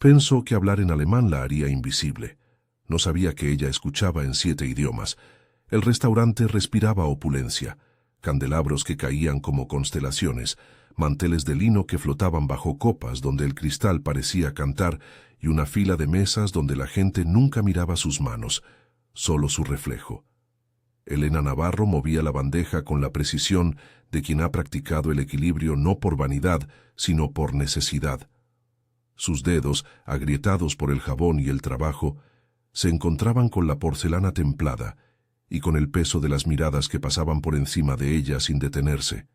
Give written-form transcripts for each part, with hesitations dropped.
Pensó que hablar en alemán la haría invisible. No sabía que ella escuchaba en 7 idiomas. El restaurante respiraba opulencia, candelabros que caían como constelaciones, manteles de lino que flotaban bajo copas donde el cristal parecía cantar y una fila de mesas donde la gente nunca miraba sus manos, solo su reflejo. Elena Navarro movía la bandeja con la precisión de quien ha practicado el equilibrio no por vanidad, sino por necesidad. Sus dedos, agrietados por el jabón y el trabajo, se encontraban con la porcelana templada y con el peso de las miradas que pasaban por encima de ella sin detenerse.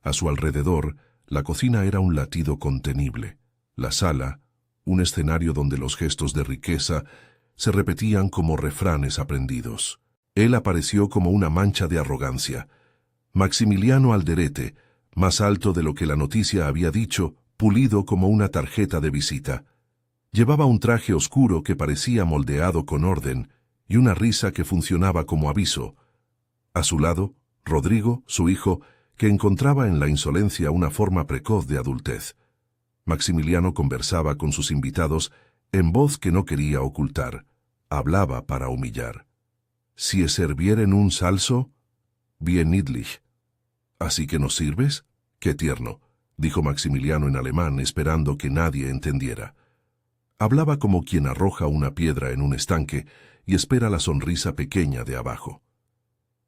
A su alrededor, la cocina era un latido contenible. La sala, un escenario donde los gestos de riqueza se repetían como refranes aprendidos. Él apareció como una mancha de arrogancia. Maximiliano Alderete, más alto de lo que la noticia había dicho, pulido como una tarjeta de visita. Llevaba un traje oscuro que parecía moldeado con orden y una risa que funcionaba como aviso. A su lado, Rodrigo, su hijo, que encontraba en la insolencia una forma precoz de adultez. Maximiliano conversaba con sus invitados en voz que no quería ocultar. Hablaba para humillar. «Si servieren un salso, bien niedlich». «¿Así que nos sirves? Qué tierno», dijo Maximiliano en alemán, esperando que nadie entendiera. Hablaba como quien arroja una piedra en un estanque y espera la sonrisa pequeña de abajo.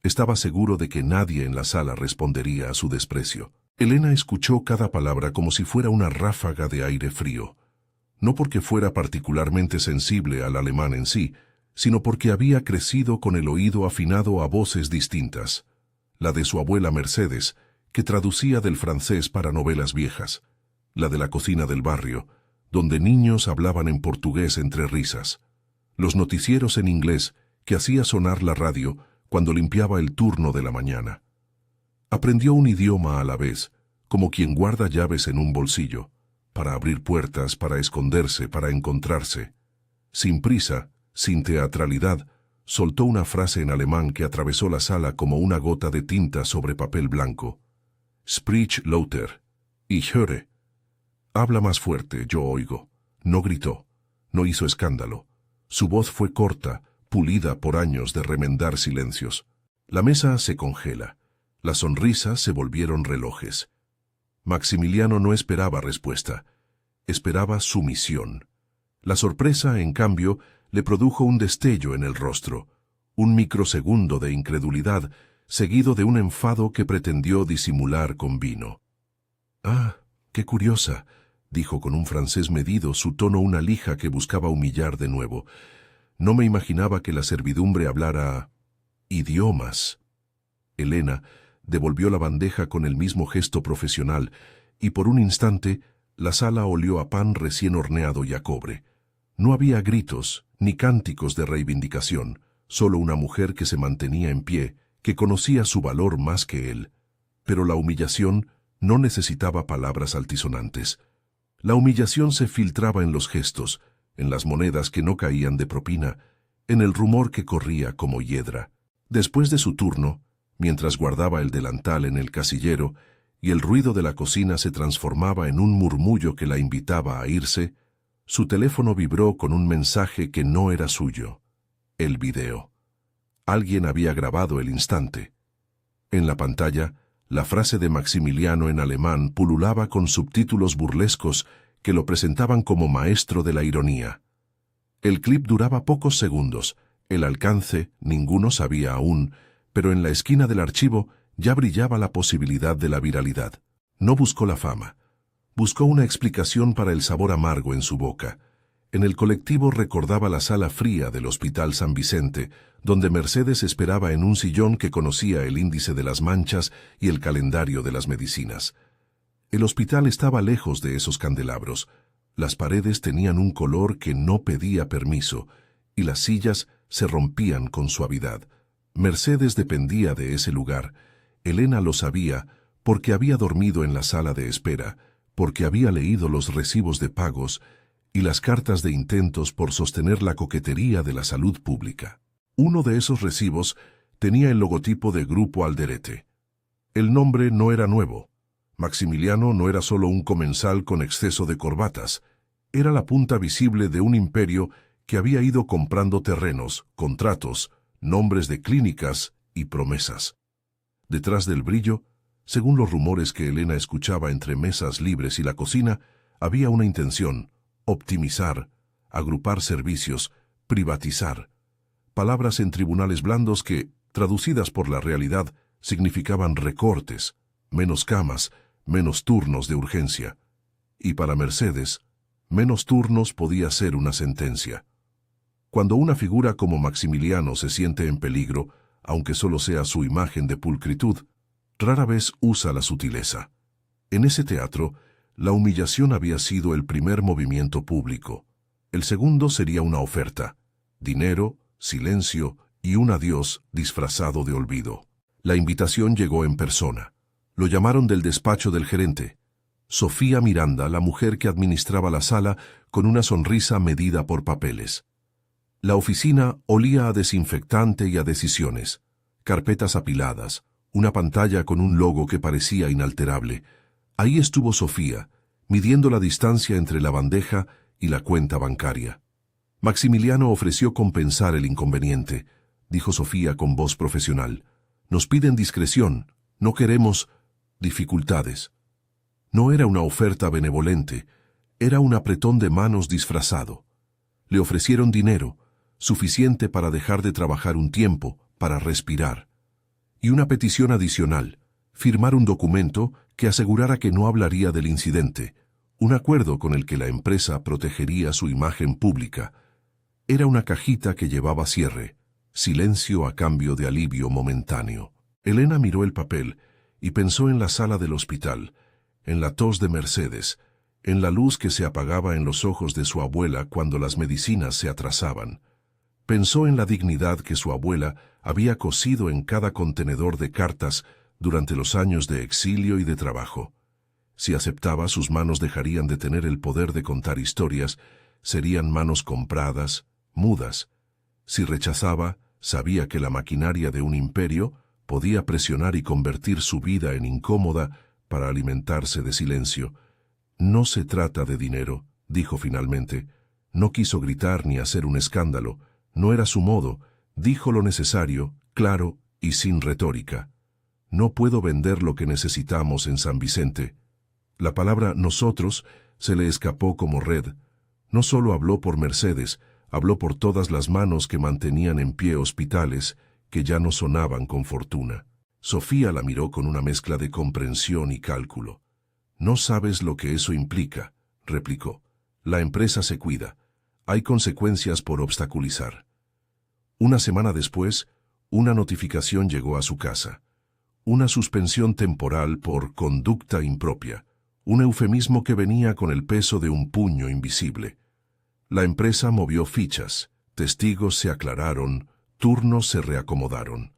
Estaba seguro de que nadie en la sala respondería a su desprecio. Elena escuchó cada palabra como si fuera una ráfaga de aire frío. No porque fuera particularmente sensible al alemán en sí, sino porque había crecido con el oído afinado a voces distintas. La de su abuela Mercedes, que traducía del francés para novelas viejas. La de la cocina del barrio, donde niños hablaban en portugués entre risas. Los noticieros en inglés, que hacía sonar la radio cuando limpiaba el turno de la mañana. Aprendió un idioma a la vez, como quien guarda llaves en un bolsillo, para abrir puertas, para esconderse, para encontrarse. Sin prisa, sin teatralidad, soltó una frase en alemán que atravesó la sala como una gota de tinta sobre papel blanco. «Sprich lauter, ich höre». «Habla más fuerte, yo oigo». No gritó, no hizo escándalo. Su voz fue corta, pulida por años de remendar silencios. La mesa se congela. Las sonrisas se volvieron relojes. Maximiliano no esperaba respuesta. Esperaba sumisión. La sorpresa, en cambio, le produjo un destello en el rostro, un microsegundo de incredulidad, seguido de un enfado que pretendió disimular con vino. «Ah, qué curiosa», dijo con un francés medido, su tono una lija que buscaba humillar de nuevo. «No me imaginaba que la servidumbre hablara idiomas». Elena devolvió la bandeja con el mismo gesto profesional, y por un instante la sala olió a pan recién horneado y a cobre. No había gritos ni cánticos de reivindicación, solo una mujer que se mantenía en pie, que conocía su valor más que él. Pero la humillación no necesitaba palabras altisonantes. La humillación se filtraba en los gestos, en las monedas que no caían de propina, en el rumor que corría como hiedra. Después de su turno, mientras guardaba el delantal en el casillero y el ruido de la cocina se transformaba en un murmullo que la invitaba a irse, su teléfono vibró con un mensaje que no era suyo. El video. Alguien había grabado el instante. En la pantalla, la frase de Maximiliano en alemán pululaba con subtítulos burlescos que lo presentaban como maestro de la ironía. El clip duraba pocos segundos. El alcance ninguno sabía aún, pero en la esquina del archivo ya brillaba la posibilidad de la viralidad. No buscó la fama. Buscó una explicación para el sabor amargo en su boca. En el colectivo recordaba la sala fría del Hospital San Vicente, donde Mercedes esperaba en un sillón que conocía el índice de las manchas y el calendario de las medicinas. El hospital estaba lejos de esos candelabros. Las paredes tenían un color que no pedía permiso, y las sillas se rompían con suavidad. Mercedes dependía de ese lugar. Elena lo sabía porque había dormido en la sala de espera, porque había leído los recibos de pagos y las cartas de intentos por sostener la coquetería de la salud pública. Uno de esos recibos tenía el logotipo de Grupo Alderete. El nombre no era nuevo. Maximiliano no era solo un comensal con exceso de corbatas. Era la punta visible de un imperio que había ido comprando terrenos, contratos, nombres de clínicas y promesas. Detrás del brillo, según los rumores que Elena escuchaba entre mesas libres y la cocina, había una intención: optimizar, agrupar servicios, privatizar. Palabras en tribunales blandos que, traducidas por la realidad, significaban recortes, menos camas, menos turnos de urgencia. Y para Mercedes, menos turnos podía ser una sentencia. Cuando una figura como Maximiliano se siente en peligro, aunque solo sea su imagen de pulcritud, rara vez usa la sutileza. En ese teatro, la humillación había sido el primer movimiento público. El segundo sería una oferta: dinero, silencio y un adiós disfrazado de olvido. La invitación llegó en persona. Lo llamaron del despacho del gerente. Sofía Miranda, la mujer que administraba la sala, con una sonrisa medida por papeles. La oficina olía a desinfectante y a decisiones. Carpetas apiladas, una pantalla con un logo que parecía inalterable. Ahí estuvo Sofía, midiendo la distancia entre la bandeja y la cuenta bancaria. Maximiliano ofreció compensar el inconveniente, dijo Sofía con voz profesional. Nos piden discreción, no queremos dificultades. No era una oferta benevolente, era un apretón de manos disfrazado. Le ofrecieron dinero, suficiente para dejar de trabajar un tiempo, para respirar. Y una petición adicional: firmar un documento que asegurara que no hablaría del incidente, un acuerdo con el que la empresa protegería su imagen pública. Era una cajita que llevaba cierre: silencio a cambio de alivio momentáneo. Elena miró el papel y pensó en la sala del hospital, en la tos de Mercedes, en la luz que se apagaba en los ojos de su abuela cuando las medicinas se atrasaban. Pensó en la dignidad que su abuela había cosido en cada contenedor de cartas durante los años de exilio y de trabajo. Si aceptaba, sus manos dejarían de tener el poder de contar historias, serían manos compradas, mudas. Si rechazaba, sabía que la maquinaria de un imperio podía presionar y convertir su vida en incómoda para alimentarse de silencio. No se trata de dinero, dijo finalmente. No quiso gritar ni hacer un escándalo. No era su modo. Dijo lo necesario, claro y sin retórica. No puedo vender lo que necesitamos en San Vicente. La palabra nosotros se le escapó como red. No solo habló por Mercedes, habló por todas las manos que mantenían en pie hospitales, que ya no sonaban con fortuna. Sofía la miró con una mezcla de comprensión y cálculo. No sabes lo que eso implica, replicó. La empresa se cuida. Hay consecuencias por obstaculizar. Una semana después, una notificación llegó a su casa. Una suspensión temporal por conducta impropia. Un eufemismo que venía con el peso de un puño invisible. La empresa movió fichas, testigos se aclararon, turnos se reacomodaron.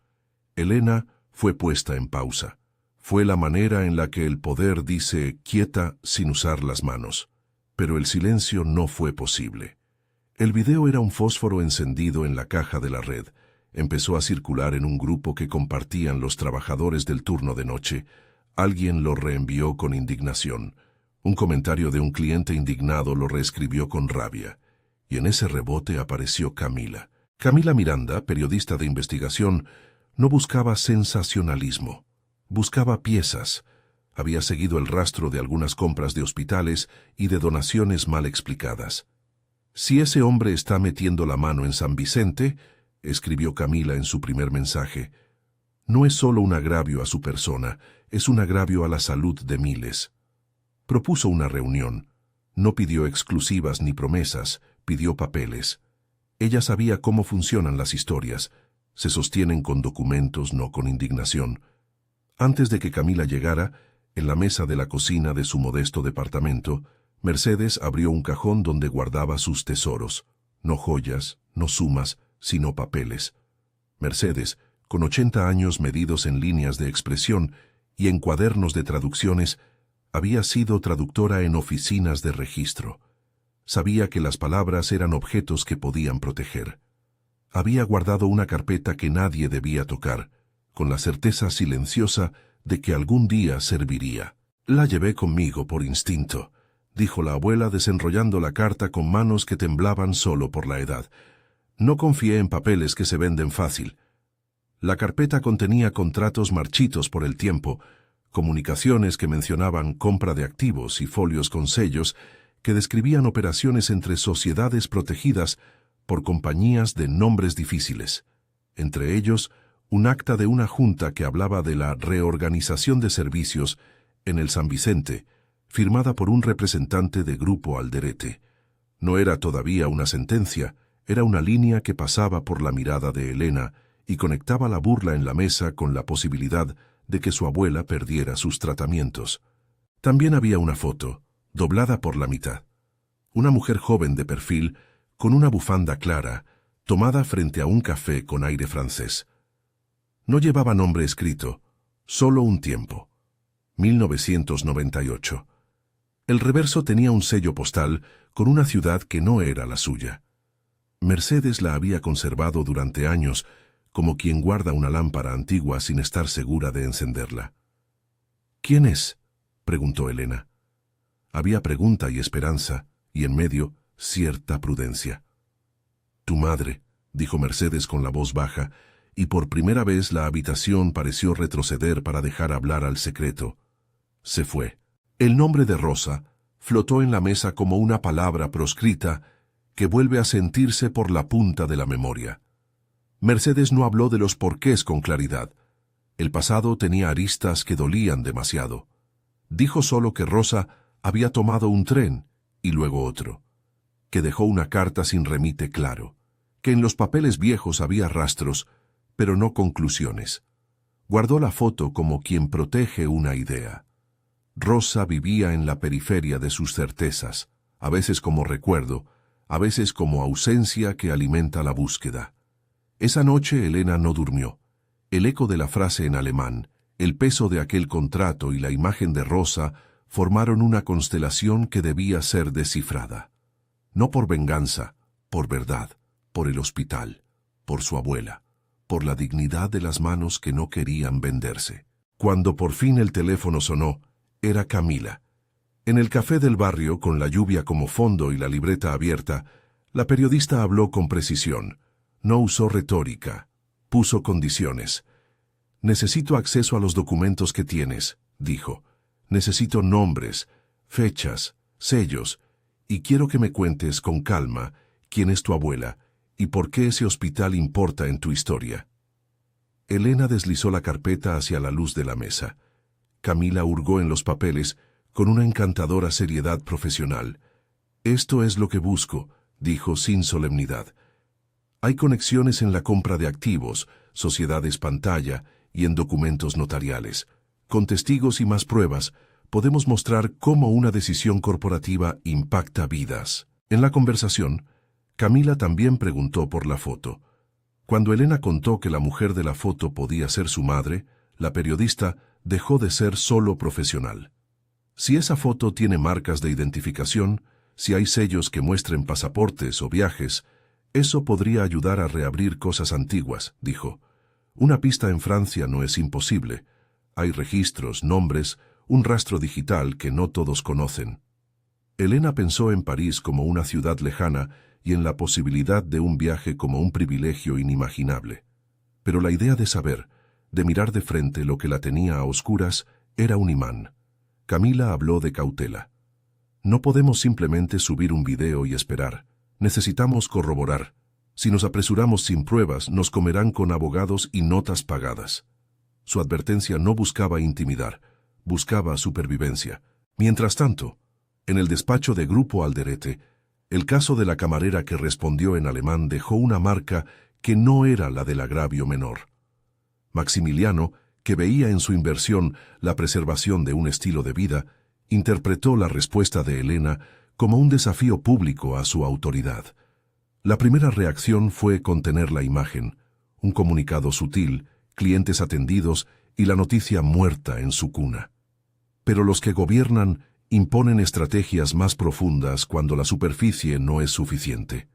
Elena fue puesta en pausa. Fue la manera en la que el poder dice quieta sin usar las manos. Pero el silencio no fue posible. El video era un fósforo encendido en la caja de la red. Empezó a circular en un grupo que compartían los trabajadores del turno de noche. Alguien lo reenvió con indignación. Un comentario de un cliente indignado lo reescribió con rabia. Y en ese rebote apareció Camila. Camila Miranda, periodista de investigación, no buscaba sensacionalismo. Buscaba piezas. Había seguido el rastro de algunas compras de hospitales y de donaciones mal explicadas. Si ese hombre está metiendo la mano en San Vicente, escribió Camila en su primer mensaje, no es solo un agravio a su persona, es un agravio a la salud de miles. Propuso una reunión. No pidió exclusivas ni promesas, pidió papeles. Ella sabía cómo funcionan las historias. Se sostienen con documentos, no con indignación. Antes de que Camila llegara, en la mesa de la cocina de su modesto departamento, Mercedes abrió un cajón donde guardaba sus tesoros. No joyas, no sumas, sino papeles. Mercedes, con 80 años medidos en líneas de expresión y en cuadernos de traducciones, había sido traductora en oficinas de registro. Sabía que las palabras eran objetos que podían proteger. Había guardado una carpeta que nadie debía tocar, con la certeza silenciosa de que algún día serviría. La llevé conmigo por instinto. dijo la abuela desenrollando la carta con manos que temblaban solo por la edad. No confié en papeles que se venden fácil. La carpeta contenía contratos marchitos por el tiempo, comunicaciones que mencionaban compra de activos y folios con sellos que describían operaciones entre sociedades protegidas por compañías de nombres difíciles. Entre ellos, un acta de una junta que hablaba de la reorganización de servicios en el San Vicente, firmada por un representante de Grupo Alderete. No era todavía una sentencia, era una línea que pasaba por la mirada de Elena y conectaba la burla en la mesa con la posibilidad de que su abuela perdiera sus tratamientos. También había una foto, doblada por la mitad. Una mujer joven de perfil, con una bufanda clara, tomada frente a un café con aire francés. No llevaba nombre escrito, solo un tiempo. 1998. El reverso tenía un sello postal con una ciudad que no era la suya. Mercedes la había conservado durante años, como quien guarda una lámpara antigua sin estar segura de encenderla. ¿Quién es?, preguntó Elena. Había pregunta y esperanza, y en medio, cierta prudencia. Tu madre, dijo Mercedes con la voz baja, y por primera vez la habitación pareció retroceder para dejar hablar al secreto. Se fue. El nombre de Rosa flotó en la mesa como una palabra proscrita que vuelve a sentirse por la punta de la memoria. Mercedes no habló de los porqués con claridad. El pasado tenía aristas que dolían demasiado. Dijo solo que Rosa había tomado un tren y luego otro, que dejó una carta sin remite claro, que en los papeles viejos había rastros, pero no conclusiones. Guardó la foto como quien protege una idea. Rosa vivía en la periferia de sus certezas, a veces como recuerdo, a veces como ausencia que alimenta la búsqueda. Esa noche Elena no durmió. El eco de la frase en alemán, el peso de aquel contrato y la imagen de Rosa formaron una constelación que debía ser descifrada. No por venganza, por verdad, por el hospital, por su abuela, por la dignidad de las manos que no querían venderse. Cuando por fin el teléfono sonó, era Camila. En el café del barrio, con la lluvia como fondo y la libreta abierta, la periodista habló con precisión. No usó retórica, puso condiciones. Necesito acceso a los documentos que tienes, dijo. Necesito nombres, fechas, sellos, y quiero que me cuentes con calma quién es tu abuela y por qué ese hospital importa en tu historia. Elena deslizó la carpeta hacia la luz de la mesa. Camila hurgó en los papeles con una encantadora seriedad profesional. Esto es lo que busco, dijo sin solemnidad. Hay conexiones en la compra de activos, sociedades pantalla y en documentos notariales. Con testigos y más pruebas, podemos mostrar cómo una decisión corporativa impacta vidas. En la conversación, Camila también preguntó por la foto. Cuando Elena contó que la mujer de la foto podía ser su madre, la periodista dejó de ser solo profesional. Si esa foto tiene marcas de identificación, si hay sellos que muestren pasaportes o viajes, eso podría ayudar a reabrir cosas antiguas, dijo. Una pista en Francia no es imposible. Hay registros, nombres, un rastro digital que no todos conocen. Elena pensó en París como una ciudad lejana y en la posibilidad de un viaje como un privilegio inimaginable. Pero la idea de saber, de mirar de frente lo que la tenía a oscuras, era un imán. Camila habló de cautela. No podemos simplemente subir un video y esperar. Necesitamos corroborar. Si nos apresuramos sin pruebas, nos comerán con abogados y notas pagadas. Su advertencia no buscaba intimidar, buscaba supervivencia. Mientras tanto, en el despacho de Grupo Alderete, el caso de la camarera que respondió en alemán dejó una marca que no era la del agravio menor. Maximiliano, que veía en su inversión la preservación de un estilo de vida, interpretó la respuesta de Elena como un desafío público a su autoridad. La primera reacción fue contener la imagen, un comunicado sutil, clientes atendidos y la noticia muerta en su cuna. Pero los que gobiernan imponen estrategias más profundas cuando la superficie no es suficiente.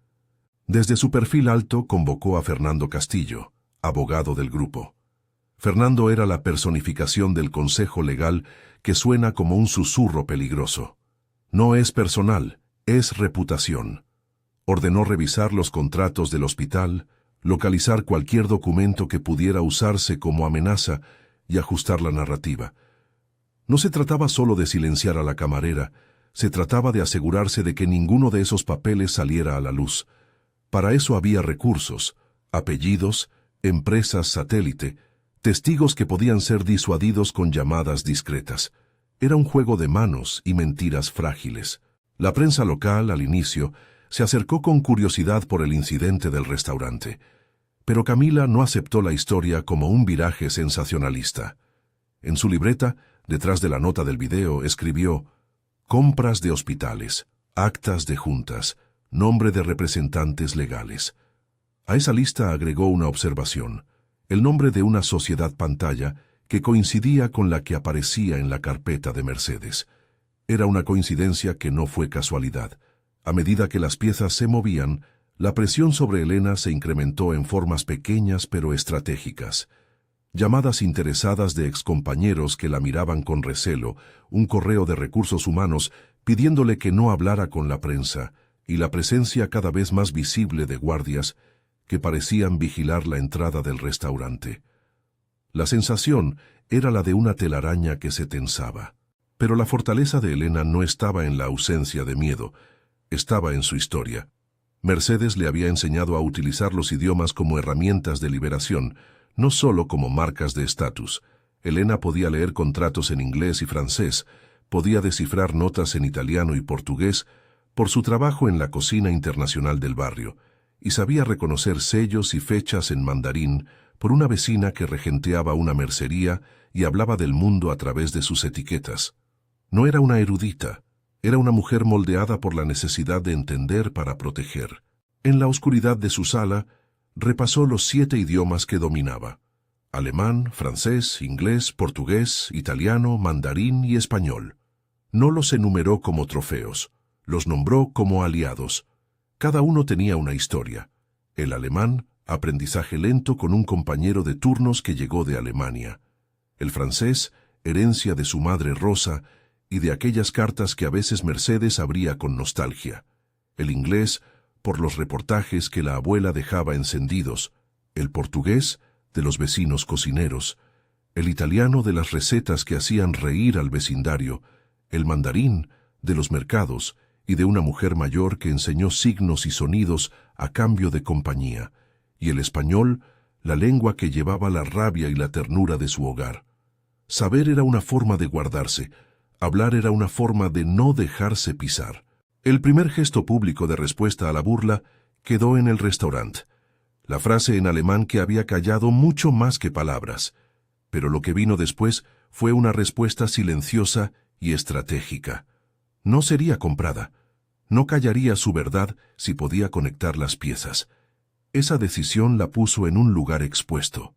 Desde su perfil alto convocó a Fernando Castillo, abogado del grupo. Fernando era la personificación del consejo legal que suena como un susurro peligroso. No es personal, es reputación. Ordenó revisar los contratos del hospital, localizar cualquier documento que pudiera usarse como amenaza y ajustar la narrativa. No se trataba solo de silenciar a la camarera, se trataba de asegurarse de que ninguno de esos papeles saliera a la luz. Para eso había recursos, apellidos, empresas satélite, testigos que podían ser disuadidos con llamadas discretas. Era un juego de manos y mentiras frágiles. La prensa local, al inicio, se acercó con curiosidad por el incidente del restaurante. Pero Camila no aceptó la historia como un viraje sensacionalista. En su libreta, detrás de la nota del video, escribió: compras de hospitales, actas de juntas, nombre de representantes legales. A esa lista agregó una observación: el nombre de una sociedad pantalla que coincidía con la que aparecía en la carpeta de Mercedes. Era una coincidencia que no fue casualidad. A medida que las piezas se movían, la presión sobre Elena se incrementó en formas pequeñas pero estratégicas. Llamadas interesadas de excompañeros que la miraban con recelo, un correo de recursos humanos pidiéndole que no hablara con la prensa, y la presencia cada vez más visible de guardias que parecían vigilar la entrada del restaurante. La sensación era la de una telaraña que se tensaba. Pero la fortaleza de Elena no estaba en la ausencia de miedo, estaba en su historia. Mercedes le había enseñado a utilizar los idiomas como herramientas de liberación, no solo como marcas de estatus. Elena podía leer contratos en inglés y francés, podía descifrar notas en italiano y portugués por su trabajo en la cocina internacional del barrio, y sabía reconocer sellos y fechas en mandarín por una vecina que regenteaba una mercería y hablaba del mundo a través de sus etiquetas. No era una erudita, era una mujer moldeada por la necesidad de entender para proteger. En la oscuridad de su sala, repasó los 7 idiomas que dominaba: alemán, francés, inglés, portugués, italiano, mandarín y español. No los enumeró como trofeos, los nombró como aliados. Cada uno tenía una historia. El alemán, aprendizaje lento con un compañero de turnos que llegó de Alemania. El francés, herencia de su madre Rosa y de aquellas cartas que a veces Mercedes abría con nostalgia. El inglés, por los reportajes que la abuela dejaba encendidos. El portugués, de los vecinos cocineros. El italiano, de las recetas que hacían reír al vecindario. El mandarín, de los mercados y de una mujer mayor que enseñó signos y sonidos a cambio de compañía. Y el español, la lengua que llevaba la rabia y la ternura de su hogar. Saber era una forma de guardarse, hablar era una forma de no dejarse pisar. El primer gesto público de respuesta a la burla quedó en el restaurante. La frase en alemán que había callado mucho más que palabras. Pero lo que vino después fue una respuesta silenciosa y estratégica. No sería comprada. No callaría su verdad si podía conectar las piezas. Esa decisión la puso en un lugar expuesto.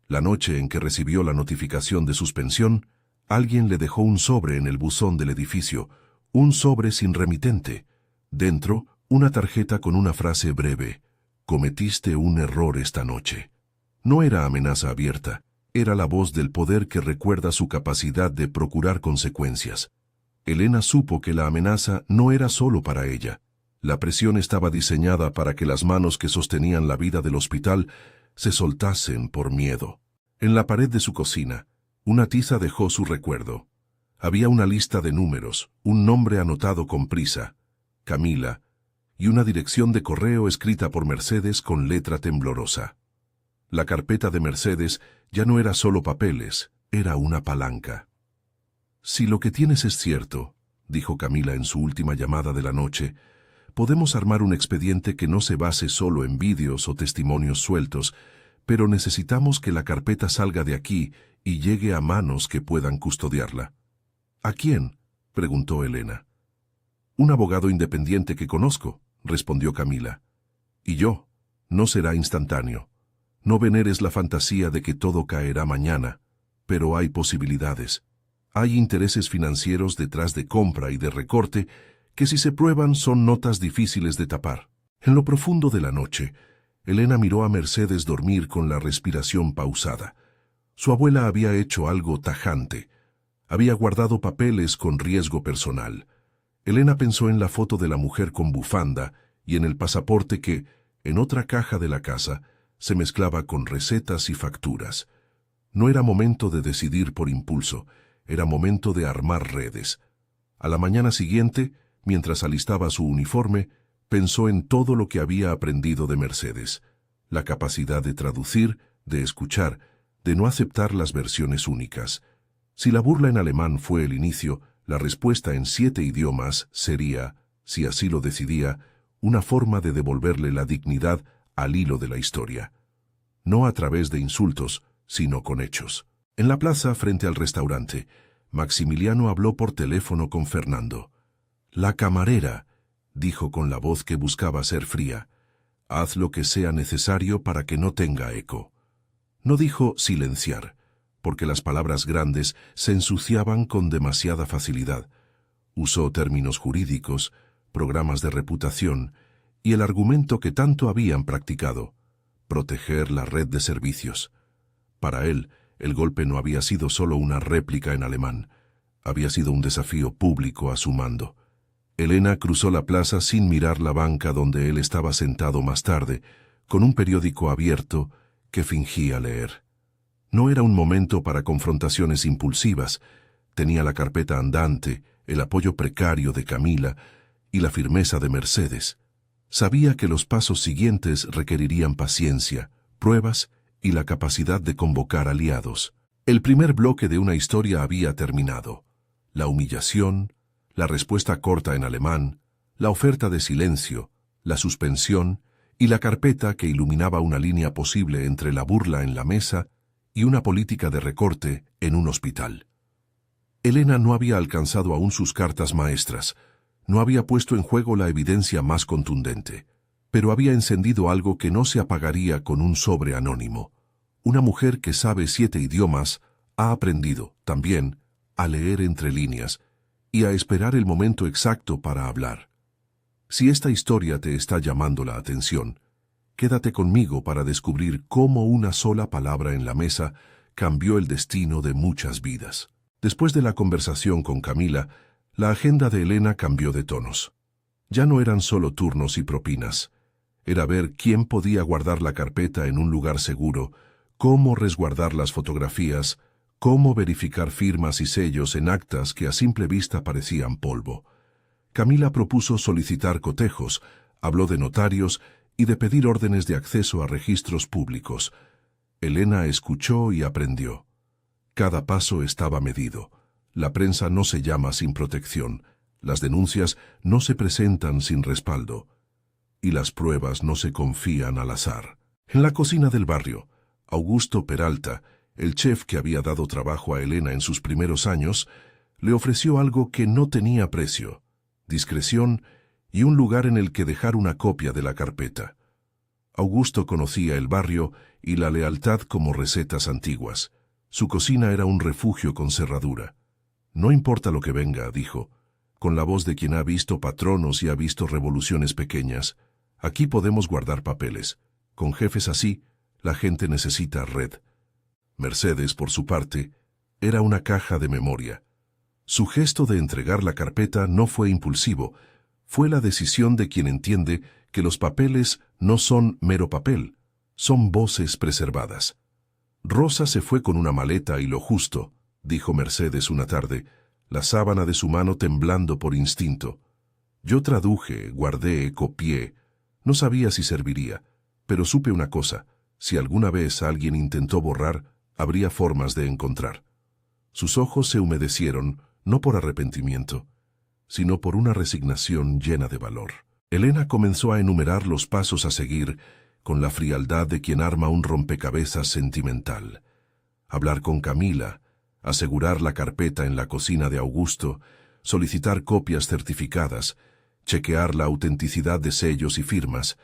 La noche en que recibió la notificación de suspensión, alguien le dejó un sobre en el buzón del edificio, un sobre sin remitente. Dentro, una tarjeta con una frase breve: cometiste un error esta noche. No era amenaza abierta, era la voz del poder que recuerda su capacidad de procurar consecuencias. Elena supo que la amenaza no era solo para ella. La presión estaba diseñada para que las manos que sostenían la vida del hospital se soltasen por miedo. En la pared de su cocina, una tiza dejó su recuerdo. Había una lista de números, un nombre anotado con prisa, Camila, y una dirección de correo escrita por Mercedes con letra temblorosa. La carpeta de Mercedes ya no era solo papeles, era una palanca. Si lo que tienes es cierto, dijo Camila en su última llamada de la noche, podemos armar un expediente que no se base solo en vídeos o testimonios sueltos, pero necesitamos que la carpeta salga de aquí y llegue a manos que puedan custodiarla. ¿A quién?, preguntó Elena. Un abogado independiente que conozco, respondió Camila. Y yo, no será instantáneo. No veneres la fantasía de que todo caerá mañana, pero hay posibilidades. Hay intereses financieros detrás de compra y de recorte que si se prueban son notas difíciles de tapar. En lo profundo de la noche, Elena miró a Mercedes dormir con la respiración pausada. Su abuela había hecho algo tajante. Había guardado papeles con riesgo personal. Elena pensó en la foto de la mujer con bufanda y en el pasaporte que, en otra caja de la casa, se mezclaba con recetas y facturas. No era momento de decidir por impulso, era momento de armar redes. A la mañana siguiente, mientras alistaba su uniforme, pensó en todo lo que había aprendido de Mercedes. La capacidad de traducir, de escuchar, de no aceptar las versiones únicas. Si la burla en alemán fue el inicio, la respuesta en 7 idiomas sería, si así lo decidía, una forma de devolverle la dignidad al hilo de la historia. No a través de insultos, sino con hechos. En la plaza, frente al restaurante, Maximiliano habló por teléfono con Fernando. «La camarera», dijo con la voz que buscaba ser fría, «haz lo que sea necesario para que no tenga eco». No dijo silenciar, porque las palabras grandes se ensuciaban con demasiada facilidad. Usó términos jurídicos, programas de reputación y el argumento que tanto habían practicado: proteger la red de servicios. Para él, el golpe no había sido solo una réplica en alemán, había sido un desafío público a su mando. Elena cruzó la plaza sin mirar la banca donde él estaba sentado más tarde, con un periódico abierto que fingía leer. No era un momento para confrontaciones impulsivas. Tenía la carpeta andante, el apoyo precario de Camila y la firmeza de Mercedes. Sabía que los pasos siguientes requerirían paciencia, pruebas y la capacidad de convocar aliados. El primer bloque de una historia había terminado. La humillación, la respuesta corta en alemán, la oferta de silencio, la suspensión y la carpeta que iluminaba una línea posible entre la burla en la mesa y una política de recorte en un hospital. Elena no había alcanzado aún sus cartas maestras, no había puesto en juego la evidencia más contundente, pero había encendido algo que no se apagaría con un sobre anónimo. Una mujer que sabe 7 idiomas ha aprendido, también, a leer entre líneas y a esperar el momento exacto para hablar. Si esta historia te está llamando la atención, quédate conmigo para descubrir cómo una sola palabra en la mesa cambió el destino de muchas vidas. Después de la conversación con Camila, la agenda de Elena cambió de tonos. Ya no eran solo turnos y propinas. Era ver quién podía guardar la carpeta en un lugar seguro, cómo resguardar las fotografías, cómo verificar firmas y sellos en actas que a simple vista parecían polvo. Camila propuso solicitar cotejos, habló de notarios y de pedir órdenes de acceso a registros públicos. Elena escuchó y aprendió. Cada paso estaba medido. La prensa no se llama sin protección, las denuncias no se presentan sin respaldo, y las pruebas no se confían al azar. En la cocina del barrio, Augusto Peralta, el chef que había dado trabajo a Elena en sus primeros años, le ofreció algo que no tenía precio: discreción y un lugar en el que dejar una copia de la carpeta. Augusto conocía el barrio y la lealtad como recetas antiguas. Su cocina era un refugio con cerradura. «No importa lo que venga», dijo, con la voz de quien ha visto patronos y ha visto revoluciones pequeñas. «Aquí podemos guardar papeles. Con jefes así, la gente necesita red». Mercedes, por su parte, era una caja de memoria. Su gesto de entregar la carpeta no fue impulsivo, fue la decisión de quien entiende que los papeles no son mero papel, son voces preservadas. «Rosa se fue con una maleta y lo justo», dijo Mercedes una tarde, la sábana de su mano temblando por instinto. «Yo traduje, guardé, copié. No sabía si serviría, pero supe una cosa: si alguna vez alguien intentó borrar, habría formas de encontrar». Sus ojos se humedecieron, no por arrepentimiento, sino por una resignación llena de valor. Elena comenzó a enumerar los pasos a seguir con la frialdad de quien arma un rompecabezas sentimental. Hablar con Camila, asegurar la carpeta en la cocina de Augusto, solicitar copias certificadas, chequear la autenticidad de sellos y firmas,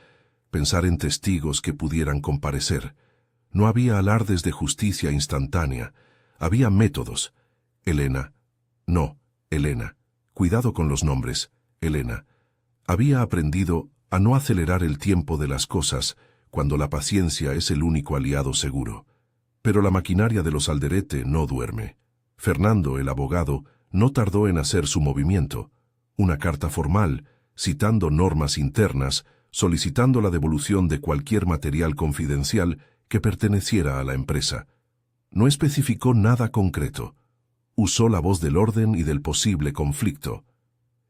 pensar en testigos que pudieran comparecer. No había alardes de justicia instantánea, había métodos. Elena, cuidado con los nombres, Elena. Había aprendido a no acelerar el tiempo de las cosas cuando la paciencia es el único aliado seguro. Pero la maquinaria de los Alderete no duerme. Fernando, el abogado, no tardó en hacer su movimiento. Una carta formal, citando normas internas, solicitando la devolución de cualquier material confidencial que perteneciera a la empresa. No especificó nada concreto. Usó la voz del orden y del posible conflicto.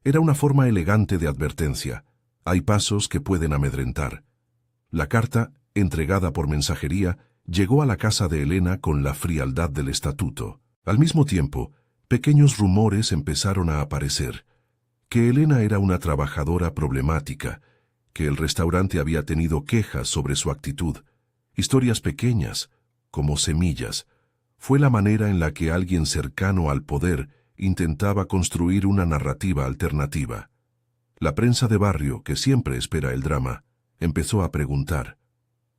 Era una forma elegante de advertencia. Hay pasos que pueden amedrentar. La carta, entregada por mensajería, llegó a la casa de Elena con la frialdad del estatuto. Al mismo tiempo, pequeños rumores empezaron a aparecer. Que Elena era una trabajadora problemática, que el restaurante había tenido quejas sobre su actitud. Historias pequeñas, como semillas. Fue la manera en la que alguien cercano al poder intentaba construir una narrativa alternativa. La prensa de barrio, que siempre espera el drama, empezó a preguntar.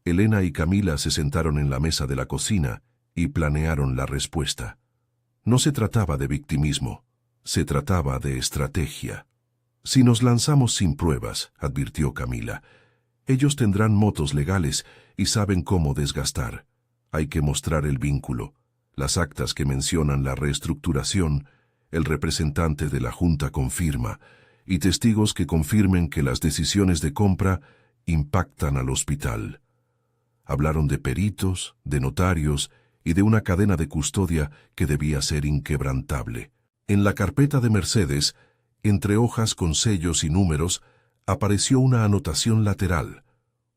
Elena y Camila se sentaron en la mesa de la cocina y planearon la respuesta. No se trataba de victimismo, se trataba de estrategia. Si nos lanzamos sin pruebas, advirtió Camila, ellos tendrán motos legales y saben cómo desgastar. Hay que mostrar el vínculo, las actas que mencionan la reestructuración, el representante de la Junta confirma, y testigos que confirmen que las decisiones de compra impactan al hospital. Hablaron de peritos, de notarios y de una cadena de custodia que debía ser inquebrantable. En la carpeta de Mercedes, entre hojas con sellos y números, apareció una anotación lateral,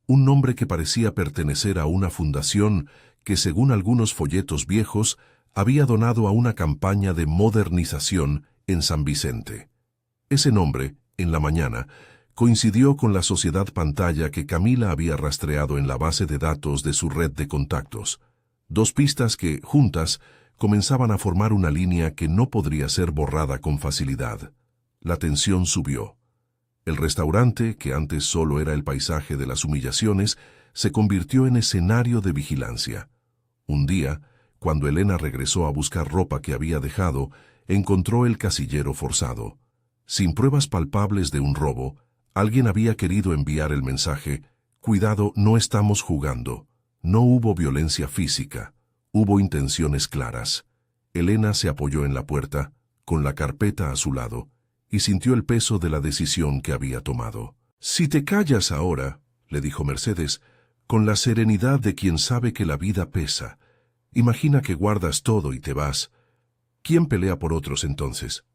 un nombre que parecía pertenecer a una fundación que, según algunos folletos viejos, había donado a una campaña de modernización en San Vicente. Ese nombre, en la mañana, coincidió con la sociedad pantalla que Camila había rastreado en la base de datos de su red de contactos. Dos pistas que, juntas, comenzaban a formar una línea que no podría ser borrada con facilidad. La tensión subió. El restaurante, que antes solo era el paisaje de las humillaciones, se convirtió en escenario de vigilancia. Un día, cuando Elena regresó a buscar ropa que había dejado, encontró el casillero forzado. Sin pruebas palpables de un robo, alguien había querido enviar el mensaje: «Cuidado, no estamos jugando». No hubo violencia física, hubo intenciones claras. Elena se apoyó en la puerta, con la carpeta a su lado, y sintió el peso de la decisión que había tomado. «Si te callas ahora», le dijo Mercedes, con la serenidad de quien sabe que la vida pesa, «imagina que guardas todo y te vas. ¿Quién pelea por otros entonces?».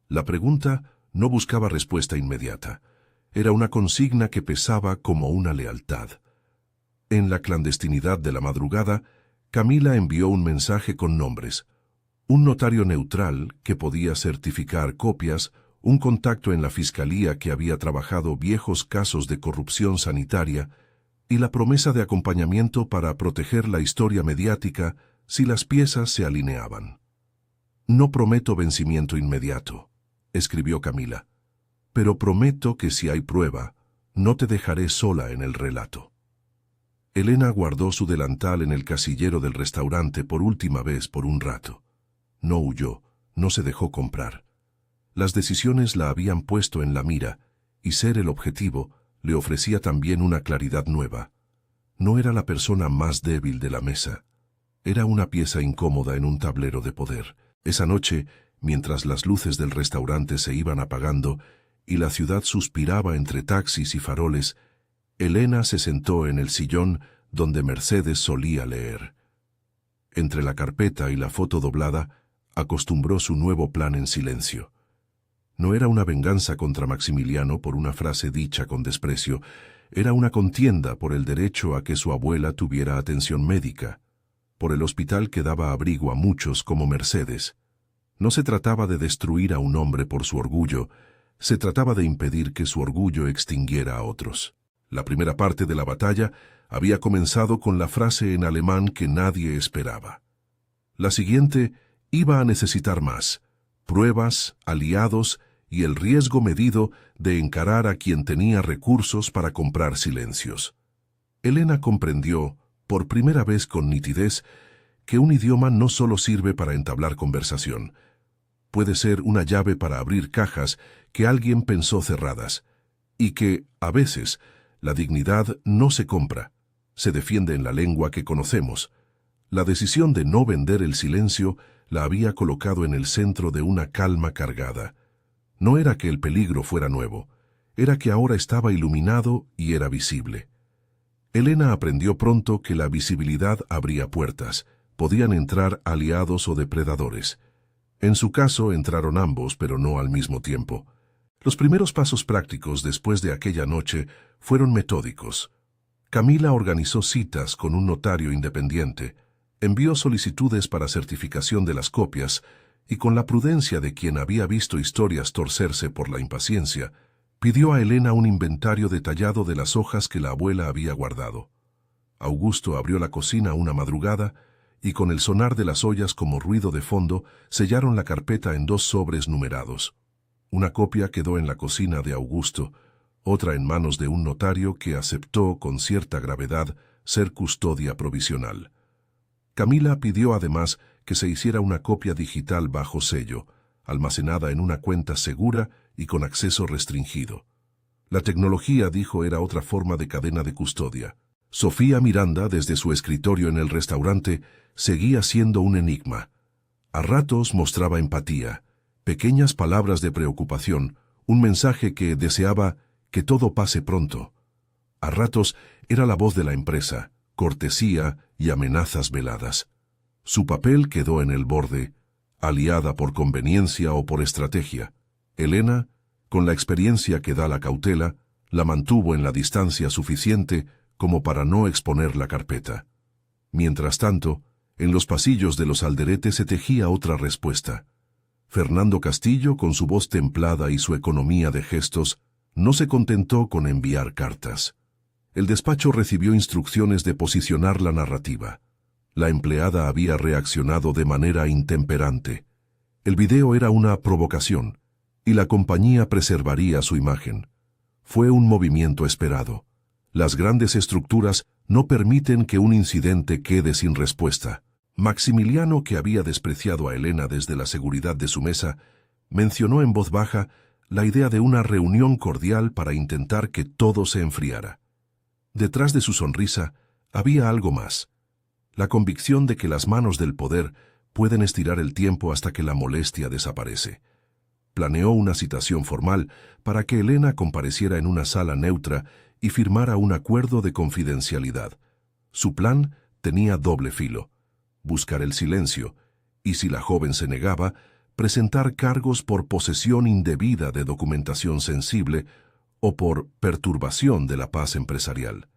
La pregunta no buscaba respuesta inmediata. Era una consigna que pesaba como una lealtad. En la clandestinidad de la madrugada, Camila envió un mensaje con nombres. Un notario neutral que podía certificar copias, un contacto en la fiscalía que había trabajado viejos casos de corrupción sanitaria y la promesa de acompañamiento para proteger la historia mediática si las piezas se alineaban. «No prometo vencimiento inmediato», escribió Camila, «pero prometo que si hay prueba, no te dejaré sola en el relato». Elena guardó su delantal en el casillero del restaurante por última vez por un rato. No huyó, no se dejó comprar. Las decisiones la habían puesto en la mira, y ser el objetivo le ofrecía también una claridad nueva. No era la persona más débil de la mesa. Era una pieza incómoda en un tablero de poder. Esa noche, mientras las luces del restaurante se iban apagando y la ciudad suspiraba entre taxis y faroles, Elena se sentó en el sillón donde Mercedes solía leer. Entre la carpeta y la foto doblada, acostumbró su nuevo plan en silencio. No era una venganza contra Maximiliano por una frase dicha con desprecio, era una contienda por el derecho a que su abuela tuviera atención médica, por el hospital que daba abrigo a muchos como Mercedes. No se trataba de destruir a un hombre por su orgullo, se trataba de impedir que su orgullo extinguiera a otros. La primera parte de la batalla había comenzado con la frase en alemán que nadie esperaba. La siguiente iba a necesitar más: pruebas, aliados y el riesgo medido de encarar a quien tenía recursos para comprar silencios. Elena comprendió, por primera vez con nitidez, que un idioma no solo sirve para entablar conversación. Puede ser una llave para abrir cajas que alguien pensó cerradas, y que, a veces, la dignidad no se compra, se defiende en la lengua que conocemos. La decisión de no vender el silencio la había colocado en el centro de una calma cargada. No era que el peligro fuera nuevo, era que ahora estaba iluminado y era visible. Elena aprendió pronto que la visibilidad abría puertas, podían entrar aliados o depredadores. En su caso entraron ambos, pero no al mismo tiempo. Los primeros pasos prácticos después de aquella noche fueron metódicos. Camila organizó citas con un notario independiente, envió solicitudes para certificación de las copias y con la prudencia de quien había visto historias torcerse por la impaciencia, pidió a Elena un inventario detallado de las hojas que la abuela había guardado. Augusto abrió la cocina una madrugada y con el sonar de las ollas como ruido de fondo sellaron la carpeta en 2 sobres numerados. Una copia quedó en la cocina de Augusto, otra en manos de un notario que aceptó con cierta gravedad ser custodia provisional. Camila pidió además que se hiciera una copia digital bajo sello, almacenada en una cuenta segura y con acceso restringido. La tecnología, dijo, era otra forma de cadena de custodia. Sofía Miranda, desde su escritorio en el restaurante, seguía siendo un enigma. A ratos mostraba empatía, pequeñas palabras de preocupación, un mensaje que deseaba que todo pase pronto. A ratos era la voz de la empresa, cortesía y amenazas veladas. Su papel quedó en el borde, aliada por conveniencia o por estrategia. Elena, con la experiencia que da la cautela, la mantuvo en la distancia suficiente como para no exponer la carpeta. Mientras tanto, en los pasillos de los Alderete se tejía otra respuesta. Fernando Castillo, con su voz templada y su economía de gestos, no se contentó con enviar cartas. El despacho recibió instrucciones de posicionar la narrativa. La empleada había reaccionado de manera intemperante. El video era una provocación, y la compañía preservaría su imagen. Fue un movimiento esperado. Las grandes estructuras no permiten que un incidente quede sin respuesta. Maximiliano, que había despreciado a Elena desde la seguridad de su mesa, mencionó en voz baja la idea de una reunión cordial para intentar que todo se enfriara. Detrás de su sonrisa había algo más: la convicción de que las manos del poder pueden estirar el tiempo hasta que la molestia desaparece. Planeó una citación formal para que Elena compareciera en una sala neutra y firmara un acuerdo de confidencialidad. Su plan tenía doble filo: buscar el silencio, y si la joven se negaba, presentar cargos por posesión indebida de documentación sensible o por perturbación de la paz empresarial.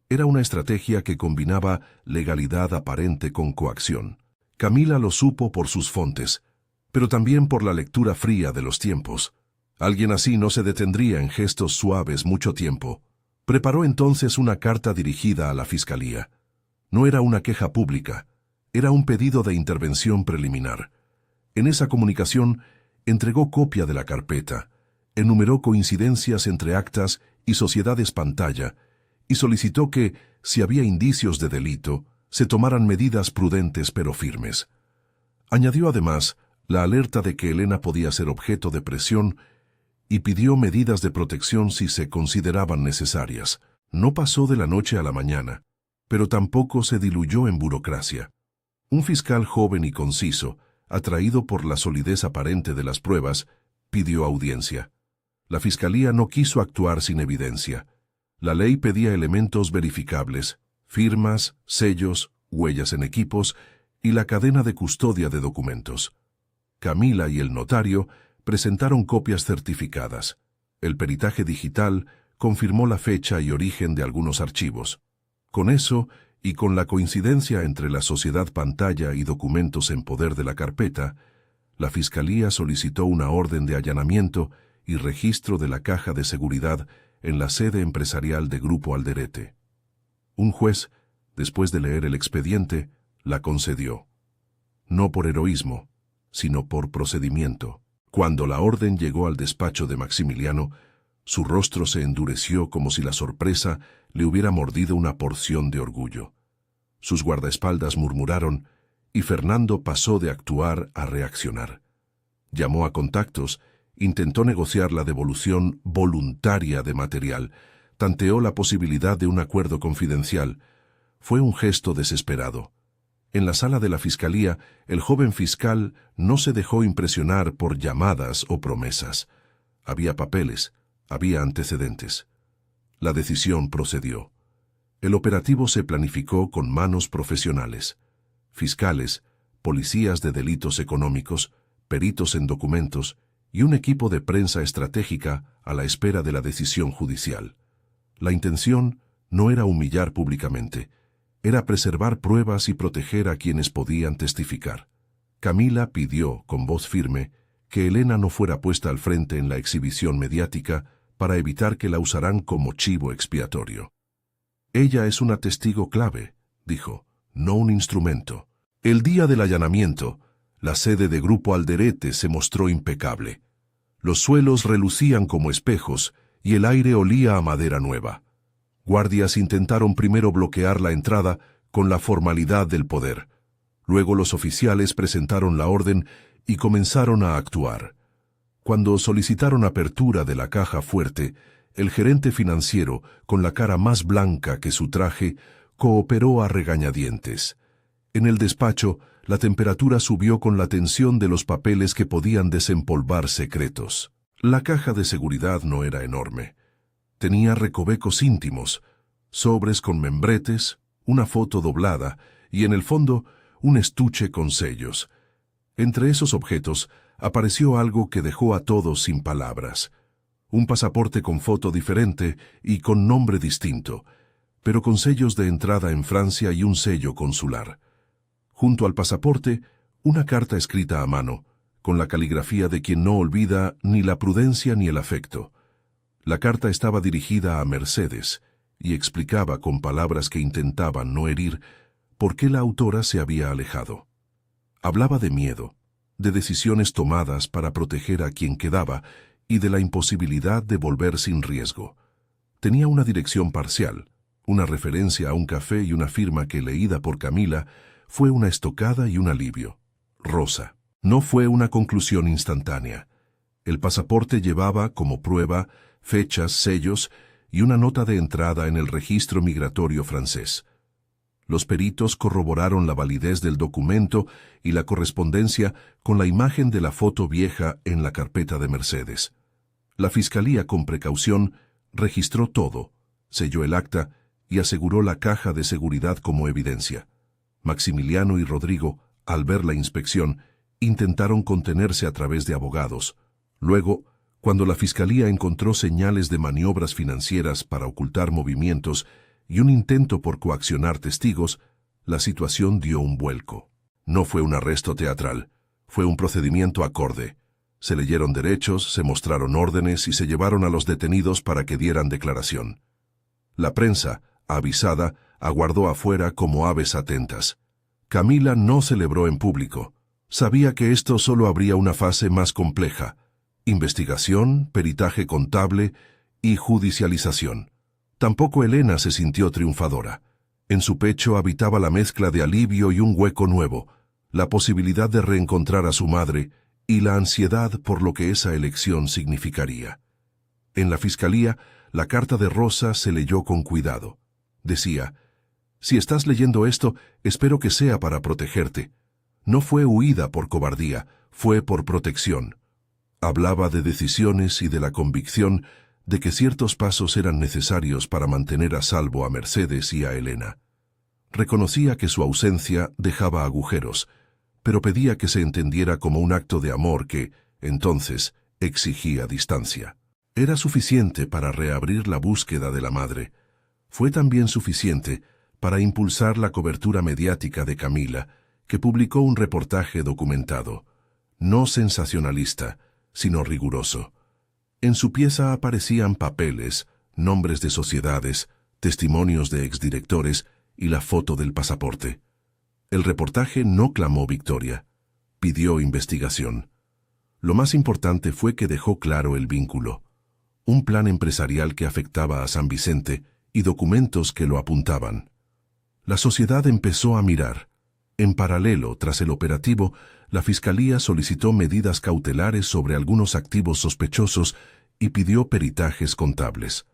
Era una estrategia que combinaba legalidad aparente con coacción. Camila lo supo por sus fontes, pero también por la lectura fría de los tiempos. Alguien así no se detendría en gestos suaves mucho tiempo. Preparó entonces una carta dirigida a la Fiscalía. No era una queja pública, era un pedido de intervención preliminar. En esa comunicación entregó copia de la carpeta, enumeró coincidencias entre actas y sociedades pantalla y solicitó que, si había indicios de delito, se tomaran medidas prudentes pero firmes. Añadió además la alerta de que Elena podía ser objeto de presión y pidió medidas de protección si se consideraban necesarias. No pasó de la noche a la mañana, pero tampoco se diluyó en burocracia. Un fiscal joven y conciso, atraído por la solidez aparente de las pruebas, pidió audiencia. La fiscalía no quiso actuar sin evidencia. La ley pedía elementos verificables: firmas, sellos, huellas en equipos y la cadena de custodia de documentos. Camila y el notario presentaron copias certificadas. El peritaje digital confirmó la fecha y origen de algunos archivos. Con eso, y con la coincidencia entre la sociedad pantalla y documentos en poder de la carpeta, la Fiscalía solicitó una orden de allanamiento y registro de la caja de seguridad en la sede empresarial de Grupo Alderete. Un juez, después de leer el expediente, la concedió. No por heroísmo, sino por procedimiento. Cuando la orden llegó al despacho de Maximiliano, su rostro se endureció como si la sorpresa le hubiera mordido una porción de orgullo. Sus guardaespaldas murmuraron, y Fernando pasó de actuar a reaccionar. Llamó a contactos, intentó negociar la devolución voluntaria de material, tanteó la posibilidad de un acuerdo confidencial. Fue un gesto desesperado. En la sala de la fiscalía, el joven fiscal no se dejó impresionar por llamadas o promesas. Había papeles, había antecedentes. La decisión procedió. El operativo se planificó con manos profesionales. Fiscales, policías de delitos económicos, peritos en documentos y un equipo de prensa estratégica a la espera de la decisión judicial. La intención no era humillar públicamente, era preservar pruebas y proteger a quienes podían testificar. Camila pidió, con voz firme, que Elena no fuera puesta al frente en la exhibición mediática para evitar que la usaran como chivo expiatorio. Ella es una testigo clave, dijo, no un instrumento. El día del allanamiento, la sede de Grupo Alderete se mostró impecable. Los suelos relucían como espejos y el aire olía a madera nueva. Guardias intentaron primero bloquear la entrada con la formalidad del poder. Luego los oficiales presentaron la orden y comenzaron a actuar. Cuando solicitaron apertura de la caja fuerte, el gerente financiero, con la cara más blanca que su traje, cooperó a regañadientes. En el despacho, la temperatura subió con la tensión de los papeles que podían desempolvar secretos. La caja de seguridad no era enorme. Tenía recovecos íntimos, sobres con membretes, una foto doblada y en el fondo un estuche con sellos. Entre esos objetos apareció algo que dejó a todos sin palabras. Un pasaporte con foto diferente y con nombre distinto, pero con sellos de entrada en Francia y un sello consular. Junto al pasaporte, una carta escrita a mano, con la caligrafía de quien no olvida ni la prudencia ni el afecto. La carta estaba dirigida a Mercedes y explicaba con palabras que intentaban no herir por qué la autora se había alejado. Hablaba de miedo, de decisiones tomadas para proteger a quien quedaba y de la imposibilidad de volver sin riesgo. Tenía una dirección parcial, una referencia a un café y una firma que, leída por Camila, fue una estocada y un alivio. Rosa. No fue una conclusión instantánea. El pasaporte llevaba, como prueba, fechas, sellos y una nota de entrada en el registro migratorio francés. Los peritos corroboraron la validez del documento y la correspondencia con la imagen de la foto vieja en la carpeta de Mercedes. La fiscalía, con precaución, registró todo, selló el acta y aseguró la caja de seguridad como evidencia. Maximiliano y Rodrigo, al ver la inspección, intentaron contenerse a través de abogados. Luego, cuando la fiscalía encontró señales de maniobras financieras para ocultar movimientos y un intento por coaccionar testigos, la situación dio un vuelco. No fue un arresto teatral, fue un procedimiento acorde. Se leyeron derechos, se mostraron órdenes y se llevaron a los detenidos para que dieran declaración. La prensa, avisada, aguardó afuera como aves atentas. Camila no celebró en público. Sabía que esto solo habría una fase más compleja: investigación, peritaje contable y judicialización. Tampoco Elena se sintió triunfadora. En su pecho habitaba la mezcla de alivio y un hueco nuevo, la posibilidad de reencontrar a su madre y la ansiedad por lo que esa elección significaría. En la fiscalía, la carta de Rosa se leyó con cuidado. Decía: «Si estás leyendo esto, espero que sea para protegerte. No fue huida por cobardía, fue por protección». Hablaba de decisiones y de la convicción de que ciertos pasos eran necesarios para mantener a salvo a Mercedes y a Elena. Reconocía que su ausencia dejaba agujeros, pero pedía que se entendiera como un acto de amor que, entonces, exigía distancia. Era suficiente para reabrir la búsqueda de la madre. Fue también suficiente para impulsar la cobertura mediática de Camila, que publicó un reportaje documentado, no sensacionalista, sino riguroso. En su pieza aparecían papeles, nombres de sociedades, testimonios de exdirectores y la foto del pasaporte. El reportaje no clamó victoria, pidió investigación. Lo más importante fue que dejó claro el vínculo, un plan empresarial que afectaba a San Vicente y documentos que lo apuntaban. La sociedad empezó a mirar. En paralelo, tras el operativo, la Fiscalía solicitó medidas cautelares sobre algunos activos sospechosos y pidió peritajes contables.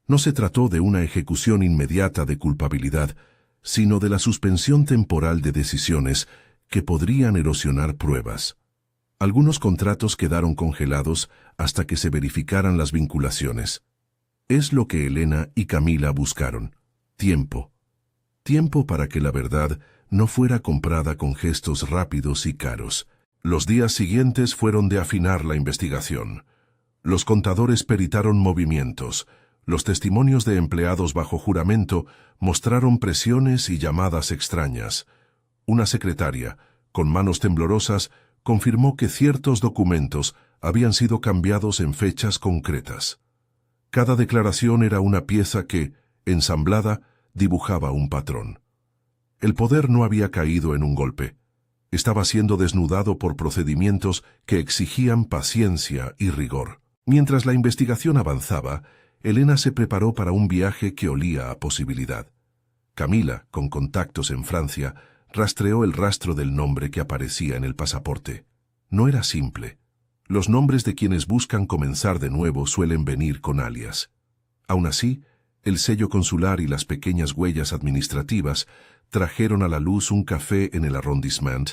No se trató de una ejecución inmediata de culpabilidad, sino de la suspensión temporal de decisiones que podrían erosionar pruebas. Algunos contratos quedaron congelados hasta que se verificaran las vinculaciones. Es lo que Elena y Camila buscaron: tiempo. Tiempo para que la verdad no fuera comprada con gestos rápidos y caros. Los días siguientes fueron de afinar la investigación. Los contadores peritaron movimientos. Los testimonios de empleados bajo juramento mostraron presiones y llamadas extrañas. Una secretaria, con manos temblorosas, confirmó que ciertos documentos habían sido cambiados en fechas concretas. Cada declaración era una pieza que, ensamblada, dibujaba un patrón. El poder no había caído en un golpe. Estaba siendo desnudado por procedimientos que exigían paciencia y rigor. Mientras la investigación avanzaba, Elena se preparó para un viaje que olía a posibilidad. Camila, con contactos en Francia, rastreó el rastro del nombre que aparecía en el pasaporte. No era simple. Los nombres de quienes buscan comenzar de nuevo suelen venir con alias. Aún así, el sello consular y las pequeñas huellas administrativas trajeron a la luz un café en el arrondissement,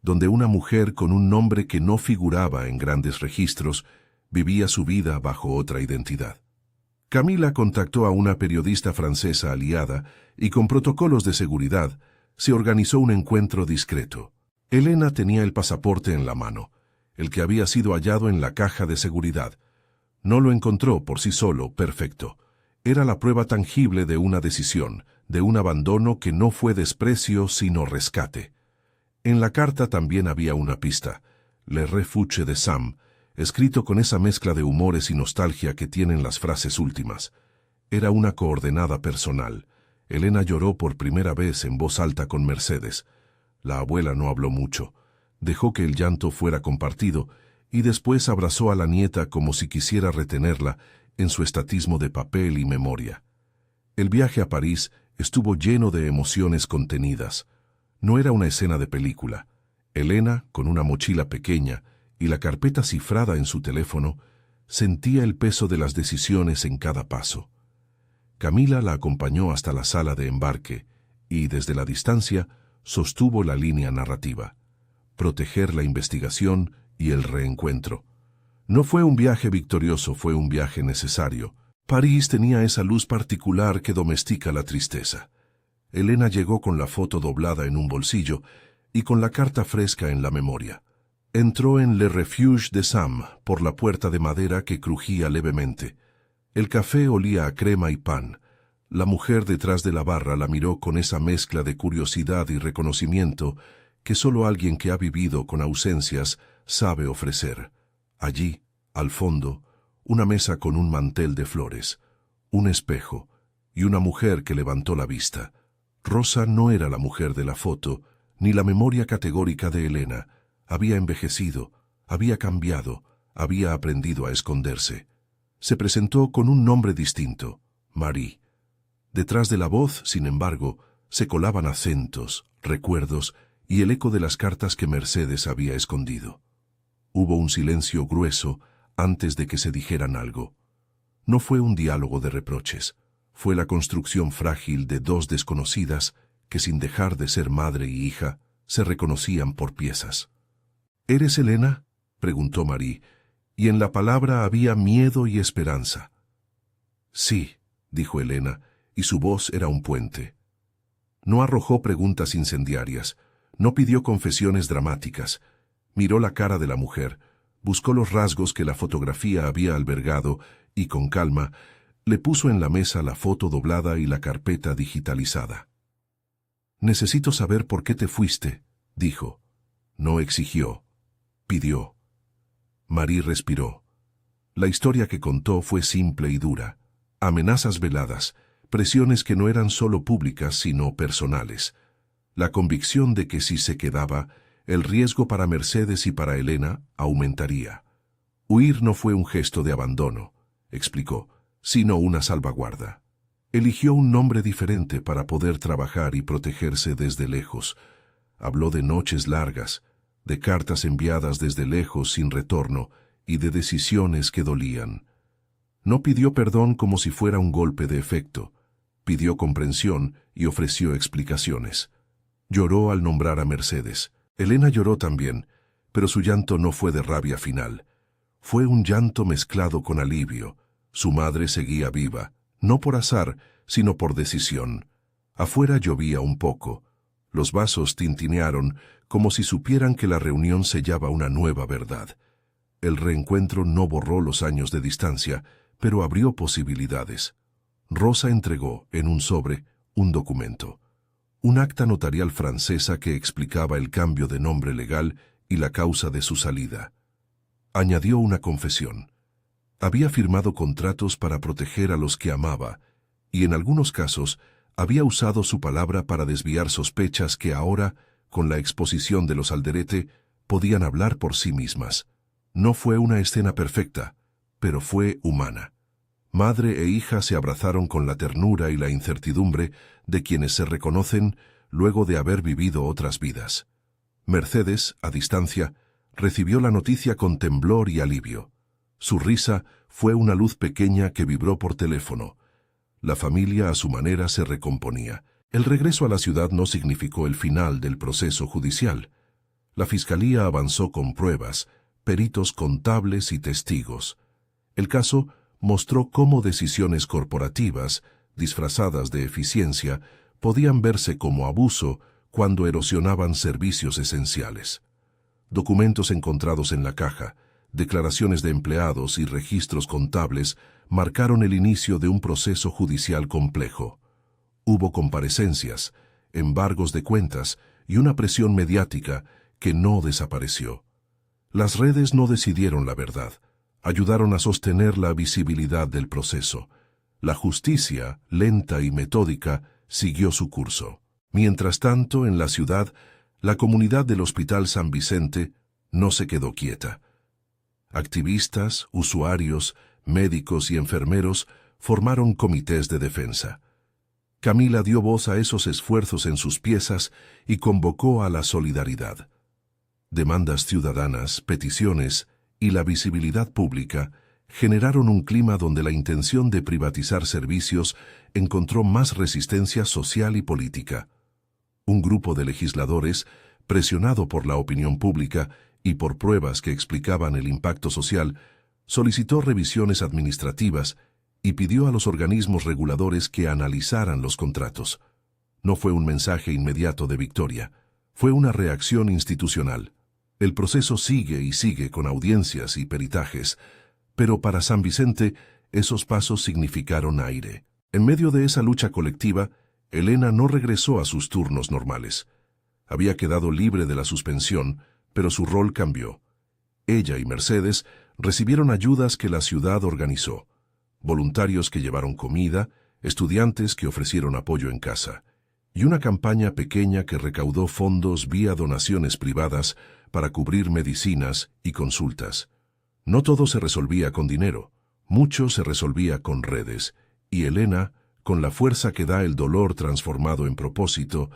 donde una mujer con un nombre que no figuraba en grandes registros vivía su vida bajo otra identidad. Camila contactó a una periodista francesa aliada y con protocolos de seguridad se organizó un encuentro discreto. Elena tenía el pasaporte en la mano, el que había sido hallado en la caja de seguridad. No lo encontró por sí solo perfecto. Era la prueba tangible de una decisión, de un abandono que no fue desprecio sino rescate. En la carta también había una pista: Le refuge de Sam, escrito con esa mezcla de humores y nostalgia que tienen las frases últimas. Era una coordenada personal. Elena lloró por primera vez en voz alta con Mercedes. La abuela no habló mucho. Dejó que el llanto fuera compartido y después abrazó a la nieta como si quisiera retenerla en su estatismo de papel y memoria. El viaje a París estuvo lleno de emociones contenidas. No era una escena de película. Elena, con una mochila pequeña y la carpeta cifrada en su teléfono, sentía el peso de las decisiones en cada paso. Camila la acompañó hasta la sala de embarque y, desde la distancia, sostuvo la línea narrativa: proteger la investigación y el reencuentro. No fue un viaje victorioso, fue un viaje necesario. París tenía esa luz particular que domestica la tristeza. Elena llegó con la foto doblada en un bolsillo y con la carta fresca en la memoria. Entró en Le Refuge de Sam por la puerta de madera que crujía levemente. El café olía a crema y pan. La mujer detrás de la barra la miró con esa mezcla de curiosidad y reconocimiento que solo alguien que ha vivido con ausencias sabe ofrecer. Allí, al fondo, una mesa con un mantel de flores, un espejo y una mujer que levantó la vista. Rosa no era la mujer de la foto, ni la memoria categórica de Elena. Había envejecido, había cambiado, había aprendido a esconderse. Se presentó con un nombre distinto: Marie. Detrás de la voz, sin embargo, se colaban acentos, recuerdos y el eco de las cartas que Mercedes había escondido. Hubo un silencio grueso antes de que se dijeran algo. No fue un diálogo de reproches, fue la construcción frágil de dos desconocidas que, sin dejar de ser madre y hija, se reconocían por piezas. ¿Eres Elena?, preguntó Marie, y en la palabra había miedo y esperanza. Sí, dijo Elena, y su voz era un puente. No arrojó preguntas incendiarias, no pidió confesiones dramáticas. Miró la cara de la mujer, buscó los rasgos que la fotografía había albergado y, con calma, le puso en la mesa la foto doblada y la carpeta digitalizada. «Necesito saber por qué te fuiste», dijo. No exigió, pidió. Marie respiró. La historia que contó fue simple y dura. Amenazas veladas, presiones que no eran solo públicas sino personales. La convicción de que si se quedaba, el riesgo para Mercedes y para Elena aumentaría. Huir no fue un gesto de abandono, explicó, sino una salvaguarda. Eligió un nombre diferente para poder trabajar y protegerse desde lejos. Habló de noches largas, de cartas enviadas desde lejos sin retorno y de decisiones que dolían. No pidió perdón como si fuera un golpe de efecto. pidió comprensión y ofreció explicaciones. Lloró al nombrar a Mercedes. Elena lloró también, pero su llanto no fue de rabia final. Fue un llanto mezclado con alivio. Su madre seguía viva, no por azar, sino por decisión. Afuera llovía un poco. Los vasos tintinearon como si supieran que la reunión sellaba una nueva verdad. El reencuentro no borró los años de distancia, pero abrió posibilidades. Rosa entregó, en un sobre, un documento. Un acta notarial francesa que explicaba el cambio de nombre legal y la causa de su salida. Añadió una confesión. Había firmado contratos para proteger a los que amaba, y en algunos casos había usado su palabra para desviar sospechas que ahora, con la exposición de los Alderete, podían hablar por sí mismas. No fue una escena perfecta, pero fue humana. Madre e hija se abrazaron con la ternura y la incertidumbre de quienes se reconocen luego de haber vivido otras vidas. Mercedes, a distancia, recibió la noticia con temblor y alivio. Su risa fue una luz pequeña que vibró por teléfono. La familia a su manera se recomponía. El regreso a la ciudad no significó el final del proceso judicial. La fiscalía avanzó con pruebas, peritos contables y testigos. El caso mostró cómo decisiones corporativas, disfrazadas de eficiencia, podían verse como abuso cuando erosionaban servicios esenciales. Documentos encontrados en la caja, declaraciones de empleados y registros contables marcaron el inicio de un proceso judicial complejo. Hubo comparecencias, embargos de cuentas y una presión mediática que no desapareció. Las redes no decidieron la verdad, ayudaron a sostener la visibilidad del proceso. La justicia, lenta y metódica, siguió su curso. Mientras tanto, en la ciudad, la comunidad del Hospital San Vicente no se quedó quieta. Activistas, usuarios, médicos y enfermeros formaron comités de defensa. Camila dio voz a esos esfuerzos en sus piezas y convocó a la solidaridad. Demandas ciudadanas, peticiones y la visibilidad pública generaron un clima donde la intención de privatizar servicios encontró más resistencia social y política. Un grupo de legisladores, presionado por la opinión pública y por pruebas que explicaban el impacto social, solicitó revisiones administrativas y pidió a los organismos reguladores que analizaran los contratos. No fue un mensaje inmediato de victoria, fue una reacción institucional. El proceso sigue y sigue con audiencias y peritajes, pero para San Vicente esos pasos significaron aire. En medio de esa lucha colectiva, Elena no regresó a sus turnos normales. Había quedado libre de la suspensión, pero su rol cambió. Ella y Mercedes recibieron ayudas que la ciudad organizó, voluntarios que llevaron comida, estudiantes que ofrecieron apoyo en casa, y una campaña pequeña que recaudó fondos vía donaciones privadas para cubrir medicinas y consultas. No todo se resolvía con dinero, mucho se resolvía con redes, y Elena, con la fuerza que da el dolor transformado en propósito,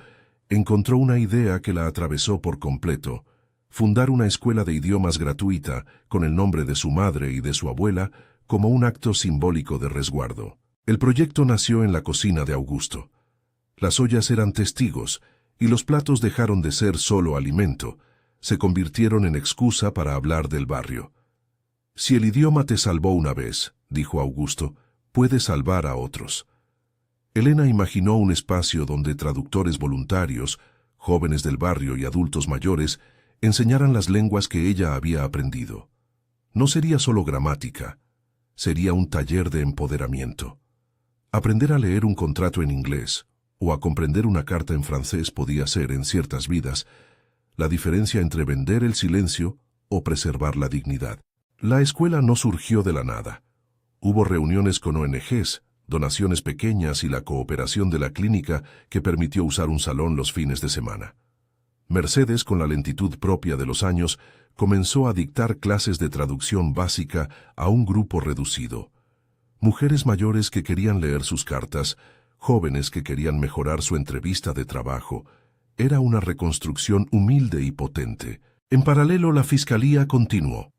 encontró una idea que la atravesó por completo: fundar una escuela de idiomas gratuita con el nombre de su madre y de su abuela como un acto simbólico de resguardo. El proyecto nació en la cocina de Augusto. Las ollas eran testigos y los platos dejaron de ser solo alimento, se convirtieron en excusa para hablar del barrio. Si el idioma te salvó una vez, dijo Augusto, puede salvar a otros. Elena imaginó un espacio donde traductores voluntarios, jóvenes del barrio y adultos mayores enseñaran las lenguas que ella había aprendido. No sería solo gramática, sería un taller de empoderamiento. Aprender a leer un contrato en inglés o a comprender una carta en francés podía ser, en ciertas vidas, la diferencia entre vender el silencio o preservar la dignidad. La escuela no surgió de la nada. Hubo reuniones con ONGs, donaciones pequeñas y la cooperación de la clínica que permitió usar un salón los fines de semana. Mercedes, con la lentitud propia de los años, comenzó a dictar clases de traducción básica a un grupo reducido. Mujeres mayores que querían leer sus cartas, jóvenes que querían mejorar su entrevista de trabajo. Era una reconstrucción humilde y potente. En paralelo, la fiscalía continuó.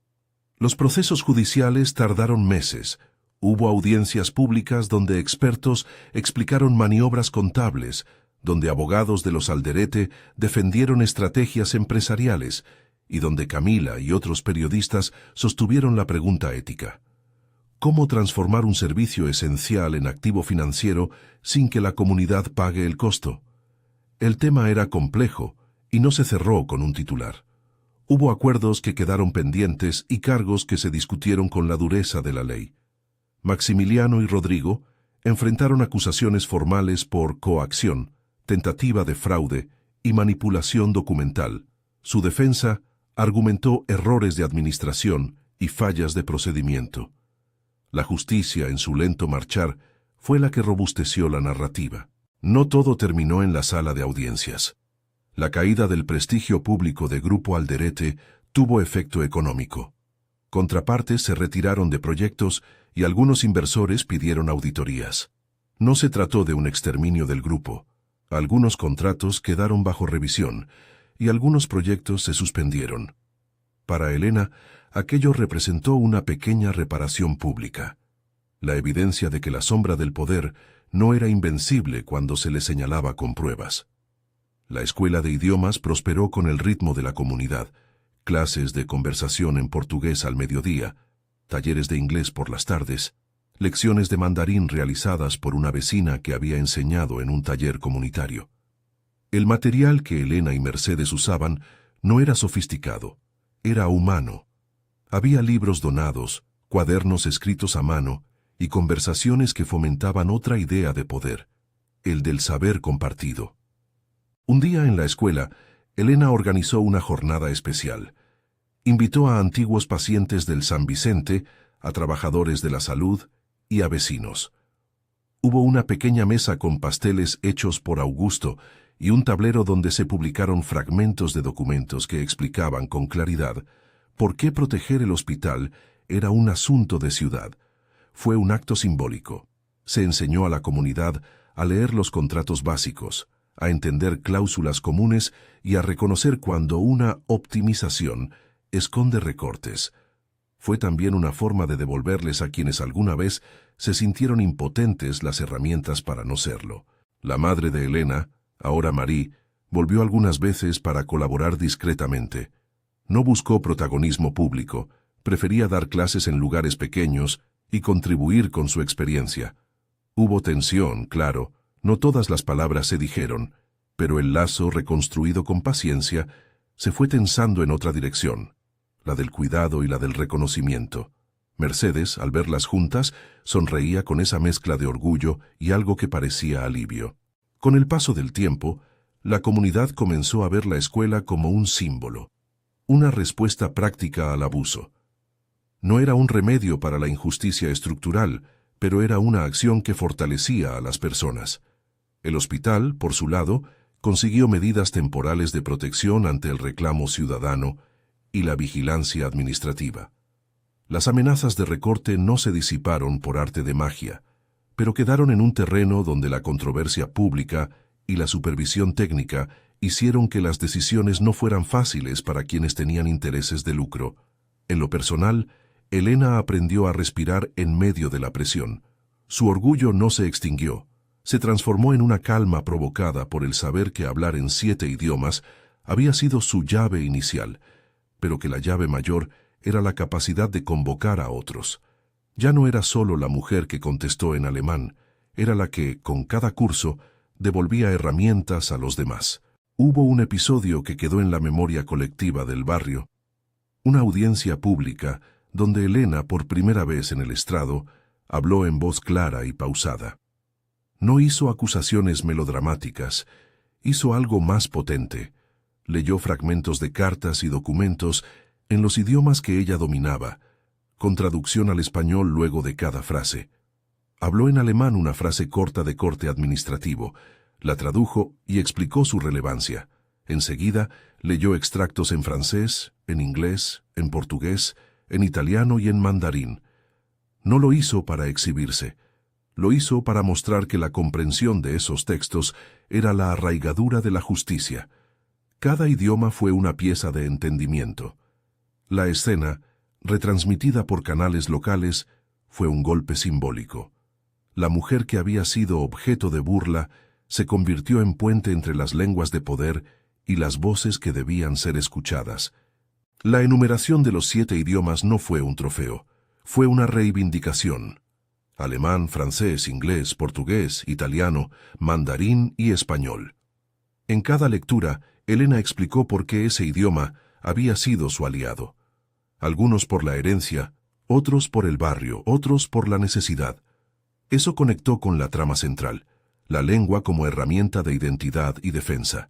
Los procesos judiciales tardaron meses. Hubo audiencias públicas donde expertos explicaron maniobras contables, donde abogados de los Alderete defendieron estrategias empresariales y donde Camila y otros periodistas sostuvieron la pregunta ética: ¿cómo transformar un servicio esencial en activo financiero sin que la comunidad pague el costo? El tema era complejo y no se cerró con un titular. Hubo acuerdos que quedaron pendientes y cargos que se discutieron con la dureza de la ley. Maximiliano y Rodrigo enfrentaron acusaciones formales por coacción, tentativa de fraude y manipulación documental. Su defensa argumentó errores de administración y fallas de procedimiento. La justicia, en su lento marchar, fue la que robusteció la narrativa. No todo terminó en la sala de audiencias. La caída del prestigio público de Grupo Alderete tuvo efecto económico. Contrapartes se retiraron de proyectos y algunos inversores pidieron auditorías. No se trató de un exterminio del grupo. Algunos contratos quedaron bajo revisión y algunos proyectos se suspendieron. Para Elena, aquello representó una pequeña reparación pública. La evidencia de que la sombra del poder no era invencible cuando se le señalaba con pruebas. La escuela de idiomas prosperó con el ritmo de la comunidad, clases de conversación en portugués al mediodía, talleres de inglés por las tardes, lecciones de mandarín realizadas por una vecina que había enseñado en un taller comunitario. El material que Elena y Mercedes usaban no era sofisticado, era humano. Había libros donados, cuadernos escritos a mano y conversaciones que fomentaban otra idea de poder, el del saber compartido. Un día en la escuela, Elena organizó una jornada especial. Invitó a antiguos pacientes del San Vicente, a trabajadores de la salud y a vecinos. Hubo una pequeña mesa con pasteles hechos por Augusto y un tablero donde se publicaron fragmentos de documentos que explicaban con claridad por qué proteger el hospital era un asunto de ciudad. Fue un acto simbólico. Se enseñó a la comunidad a leer los contratos básicos, a entender cláusulas comunes y a reconocer cuando una optimización esconde recortes. Fue también una forma de devolverles a quienes alguna vez se sintieron impotentes las herramientas para no serlo. La madre de Elena, ahora Marie, volvió algunas veces para colaborar discretamente. No buscó protagonismo público, prefería dar clases en lugares pequeños y contribuir con su experiencia. Hubo tensión, claro, no todas las palabras se dijeron, pero el lazo, reconstruido con paciencia, se fue tensando en otra dirección, la del cuidado y la del reconocimiento. Mercedes, al verlas juntas, sonreía con esa mezcla de orgullo y algo que parecía alivio. Con el paso del tiempo, la comunidad comenzó a ver la escuela como un símbolo, una respuesta práctica al abuso. No era un remedio para la injusticia estructural, pero era una acción que fortalecía a las personas. El hospital, por su lado, consiguió medidas temporales de protección ante el reclamo ciudadano y la vigilancia administrativa. Las amenazas de recorte no se disiparon por arte de magia, pero quedaron en un terreno donde la controversia pública y la supervisión técnica hicieron que las decisiones no fueran fáciles para quienes tenían intereses de lucro. En lo personal, Elena aprendió a respirar en medio de la presión. Su orgullo no se extinguió. Se transformó en una calma provocada por el saber que hablar en 7 idiomas había sido su llave inicial, pero que la llave mayor era la capacidad de convocar a otros. Ya no era solo la mujer que contestó en alemán, era la que, con cada curso, devolvía herramientas a los demás. Hubo un episodio que quedó en la memoria colectiva del barrio, una audiencia pública donde Elena, por primera vez en el estrado, habló en voz clara y pausada. No hizo acusaciones melodramáticas, hizo algo más potente. Leyó fragmentos de cartas y documentos en los idiomas que ella dominaba, con traducción al español luego de cada frase. Habló en alemán una frase corta de corte administrativo, la tradujo y explicó su relevancia. Enseguida, leyó extractos en francés, en inglés, en portugués, en italiano y en mandarín. No lo hizo para exhibirse. Lo hizo para mostrar que la comprensión de esos textos era la arraigadura de la justicia. Cada idioma fue una pieza de entendimiento. La escena, retransmitida por canales locales, fue un golpe simbólico. La mujer que había sido objeto de burla se convirtió en puente entre las lenguas de poder y las voces que debían ser escuchadas. La enumeración de los 7 idiomas no fue un trofeo, fue una reivindicación. Alemán, francés, inglés, portugués, italiano, mandarín y español. En cada lectura, Elena explicó por qué ese idioma había sido su aliado. Algunos por la herencia, otros por el barrio, otros por la necesidad. Eso conectó con la trama central, la lengua como herramienta de identidad y defensa.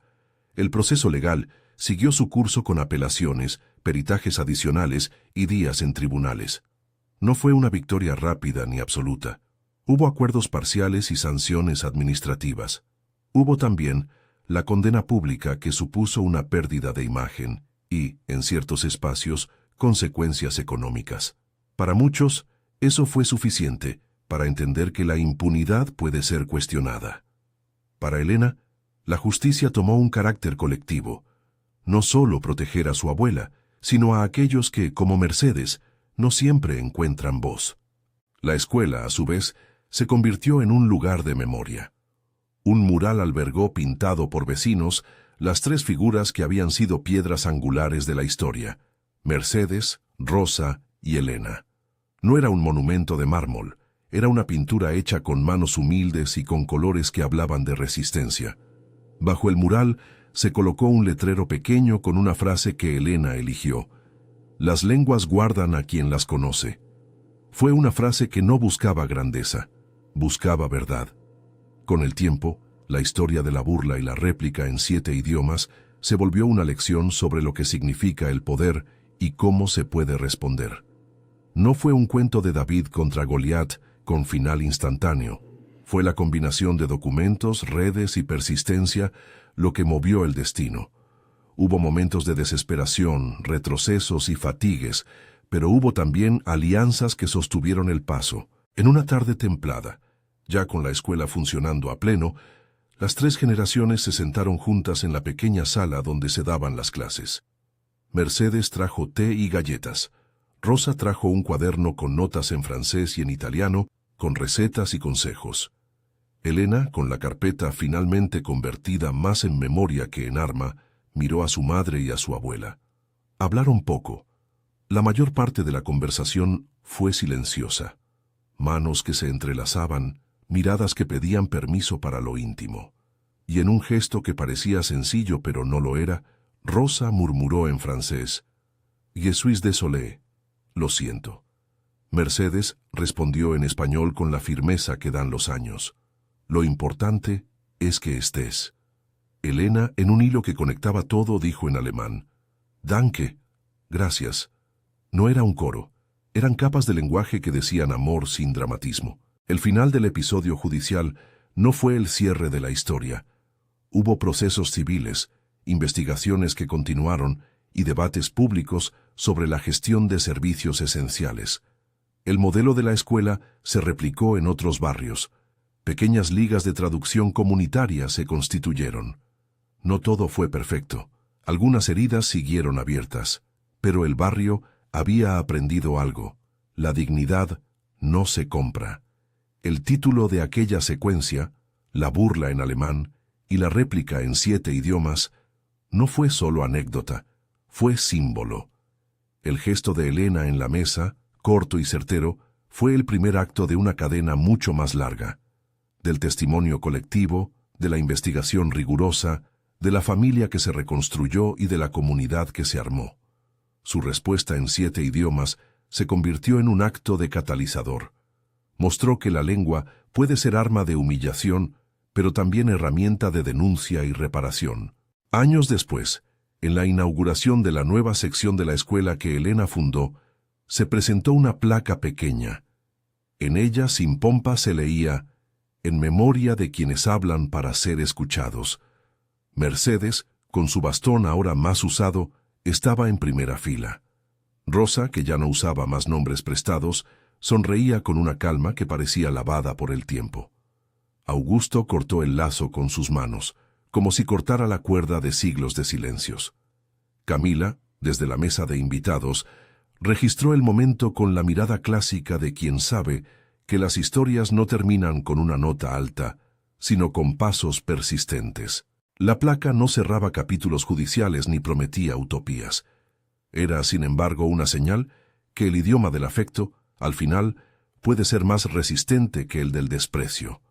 El proceso legal siguió su curso con apelaciones, peritajes adicionales y días en tribunales. No fue una victoria rápida ni absoluta. Hubo acuerdos parciales y sanciones administrativas. Hubo también la condena pública que supuso una pérdida de imagen y, en ciertos espacios, consecuencias económicas. Para muchos, eso fue suficiente para entender que la impunidad puede ser cuestionada. Para Elena, la justicia tomó un carácter colectivo, no solo proteger a su abuela, sino a aquellos que, como Mercedes, no siempre encuentran voz. La escuela, a su vez, se convirtió en un lugar de memoria. Un mural albergó, pintado por vecinos, las 3 figuras que habían sido piedras angulares de la historia: Mercedes, Rosa y Elena. No era un monumento de mármol, era una pintura hecha con manos humildes y con colores que hablaban de resistencia. Bajo el mural se colocó un letrero pequeño con una frase que Elena eligió: «Las lenguas guardan a quien las conoce». Fue una frase que no buscaba grandeza, buscaba verdad. Con el tiempo, la historia de la burla y la réplica en 7 idiomas se volvió una lección sobre lo que significa el poder y cómo se puede responder. No fue un cuento de David contra Goliat con final instantáneo. Fue la combinación de documentos, redes y persistencia lo que movió el destino. Hubo momentos de desesperación, retrocesos y fatigues, pero hubo también alianzas que sostuvieron el paso. En una tarde templada, ya con la escuela funcionando a pleno, las 3 generaciones se sentaron juntas en la pequeña sala donde se daban las clases. Mercedes trajo té y galletas. Rosa trajo un cuaderno con notas en francés y en italiano, con recetas y consejos. Elena, con la carpeta finalmente convertida más en memoria que en arma, miró a su madre y a su abuela. Hablaron poco. La mayor parte de la conversación fue silenciosa. Manos que se entrelazaban, miradas que pedían permiso para lo íntimo. Y en un gesto que parecía sencillo pero no lo era, Rosa murmuró en francés: «Je suis désolé», lo siento. Mercedes respondió en español con la firmeza que dan los años: «Lo importante es que estés». Elena, en un hilo que conectaba todo, dijo en alemán: «Danke», gracias. No era un coro, eran capas de lenguaje que decían amor sin dramatismo. El final del episodio judicial no fue el cierre de la historia. Hubo procesos civiles, investigaciones que continuaron y debates públicos sobre la gestión de servicios esenciales. El modelo de la escuela se replicó en otros barrios. Pequeñas ligas de traducción comunitaria se constituyeron. No todo fue perfecto. Algunas heridas siguieron abiertas, pero el barrio había aprendido algo: la dignidad no se compra. El título de aquella secuencia, la burla en alemán y la réplica en 7 idiomas, no fue solo anécdota, fue símbolo. El gesto de Elena en la mesa, corto y certero, fue el primer acto de una cadena mucho más larga. Del testimonio colectivo, de la investigación rigurosa, de la familia que se reconstruyó y de la comunidad que se armó. Su respuesta en 7 idiomas se convirtió en un acto de catalizador. Mostró que la lengua puede ser arma de humillación, pero también herramienta de denuncia y reparación. Años después, en la inauguración de la nueva sección de la escuela que Elena fundó, se presentó una placa pequeña. En ella, sin pompa, se leía: «En memoria de quienes hablan para ser escuchados». Mercedes, con su bastón ahora más usado, estaba en primera fila. Rosa, que ya no usaba más nombres prestados, sonreía con una calma que parecía lavada por el tiempo. Augusto cortó el lazo con sus manos, como si cortara la cuerda de siglos de silencios. Camila, desde la mesa de invitados, Registró el momento con la mirada clásica de quien sabe que las historias no terminan con una nota alta, sino con pasos persistentes. La placa no cerraba capítulos judiciales ni prometía utopías. Era, sin embargo, una señal que el idioma del afecto, al final, puede ser más resistente que el del desprecio.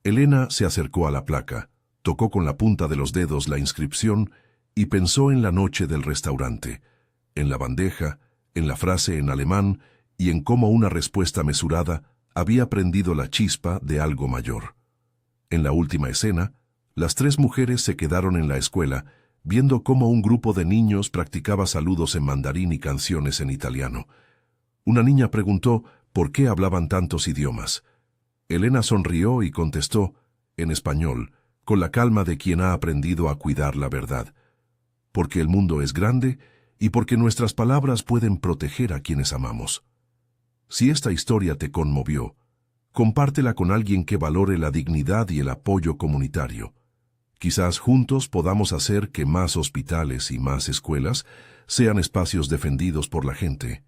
Elena se acercó a la placa, tocó con la punta de los dedos la inscripción y pensó en la noche del restaurante, en la bandeja, en la frase en alemán y en cómo una respuesta mesurada había prendido la chispa de algo mayor. En la última escena, las tres mujeres se quedaron en la escuela viendo cómo un grupo de niños practicaba saludos en mandarín y canciones en italiano. Una niña preguntó por qué hablaban tantos idiomas. Elena sonrió y contestó, en español, con la calma de quien ha aprendido a cuidar la verdad. Porque el mundo es grande y porque nuestras palabras pueden proteger a quienes amamos. Si esta historia te conmovió, compártela con alguien que valore la dignidad y el apoyo comunitario. Quizás juntos podamos hacer que más hospitales y más escuelas sean espacios defendidos por la gente.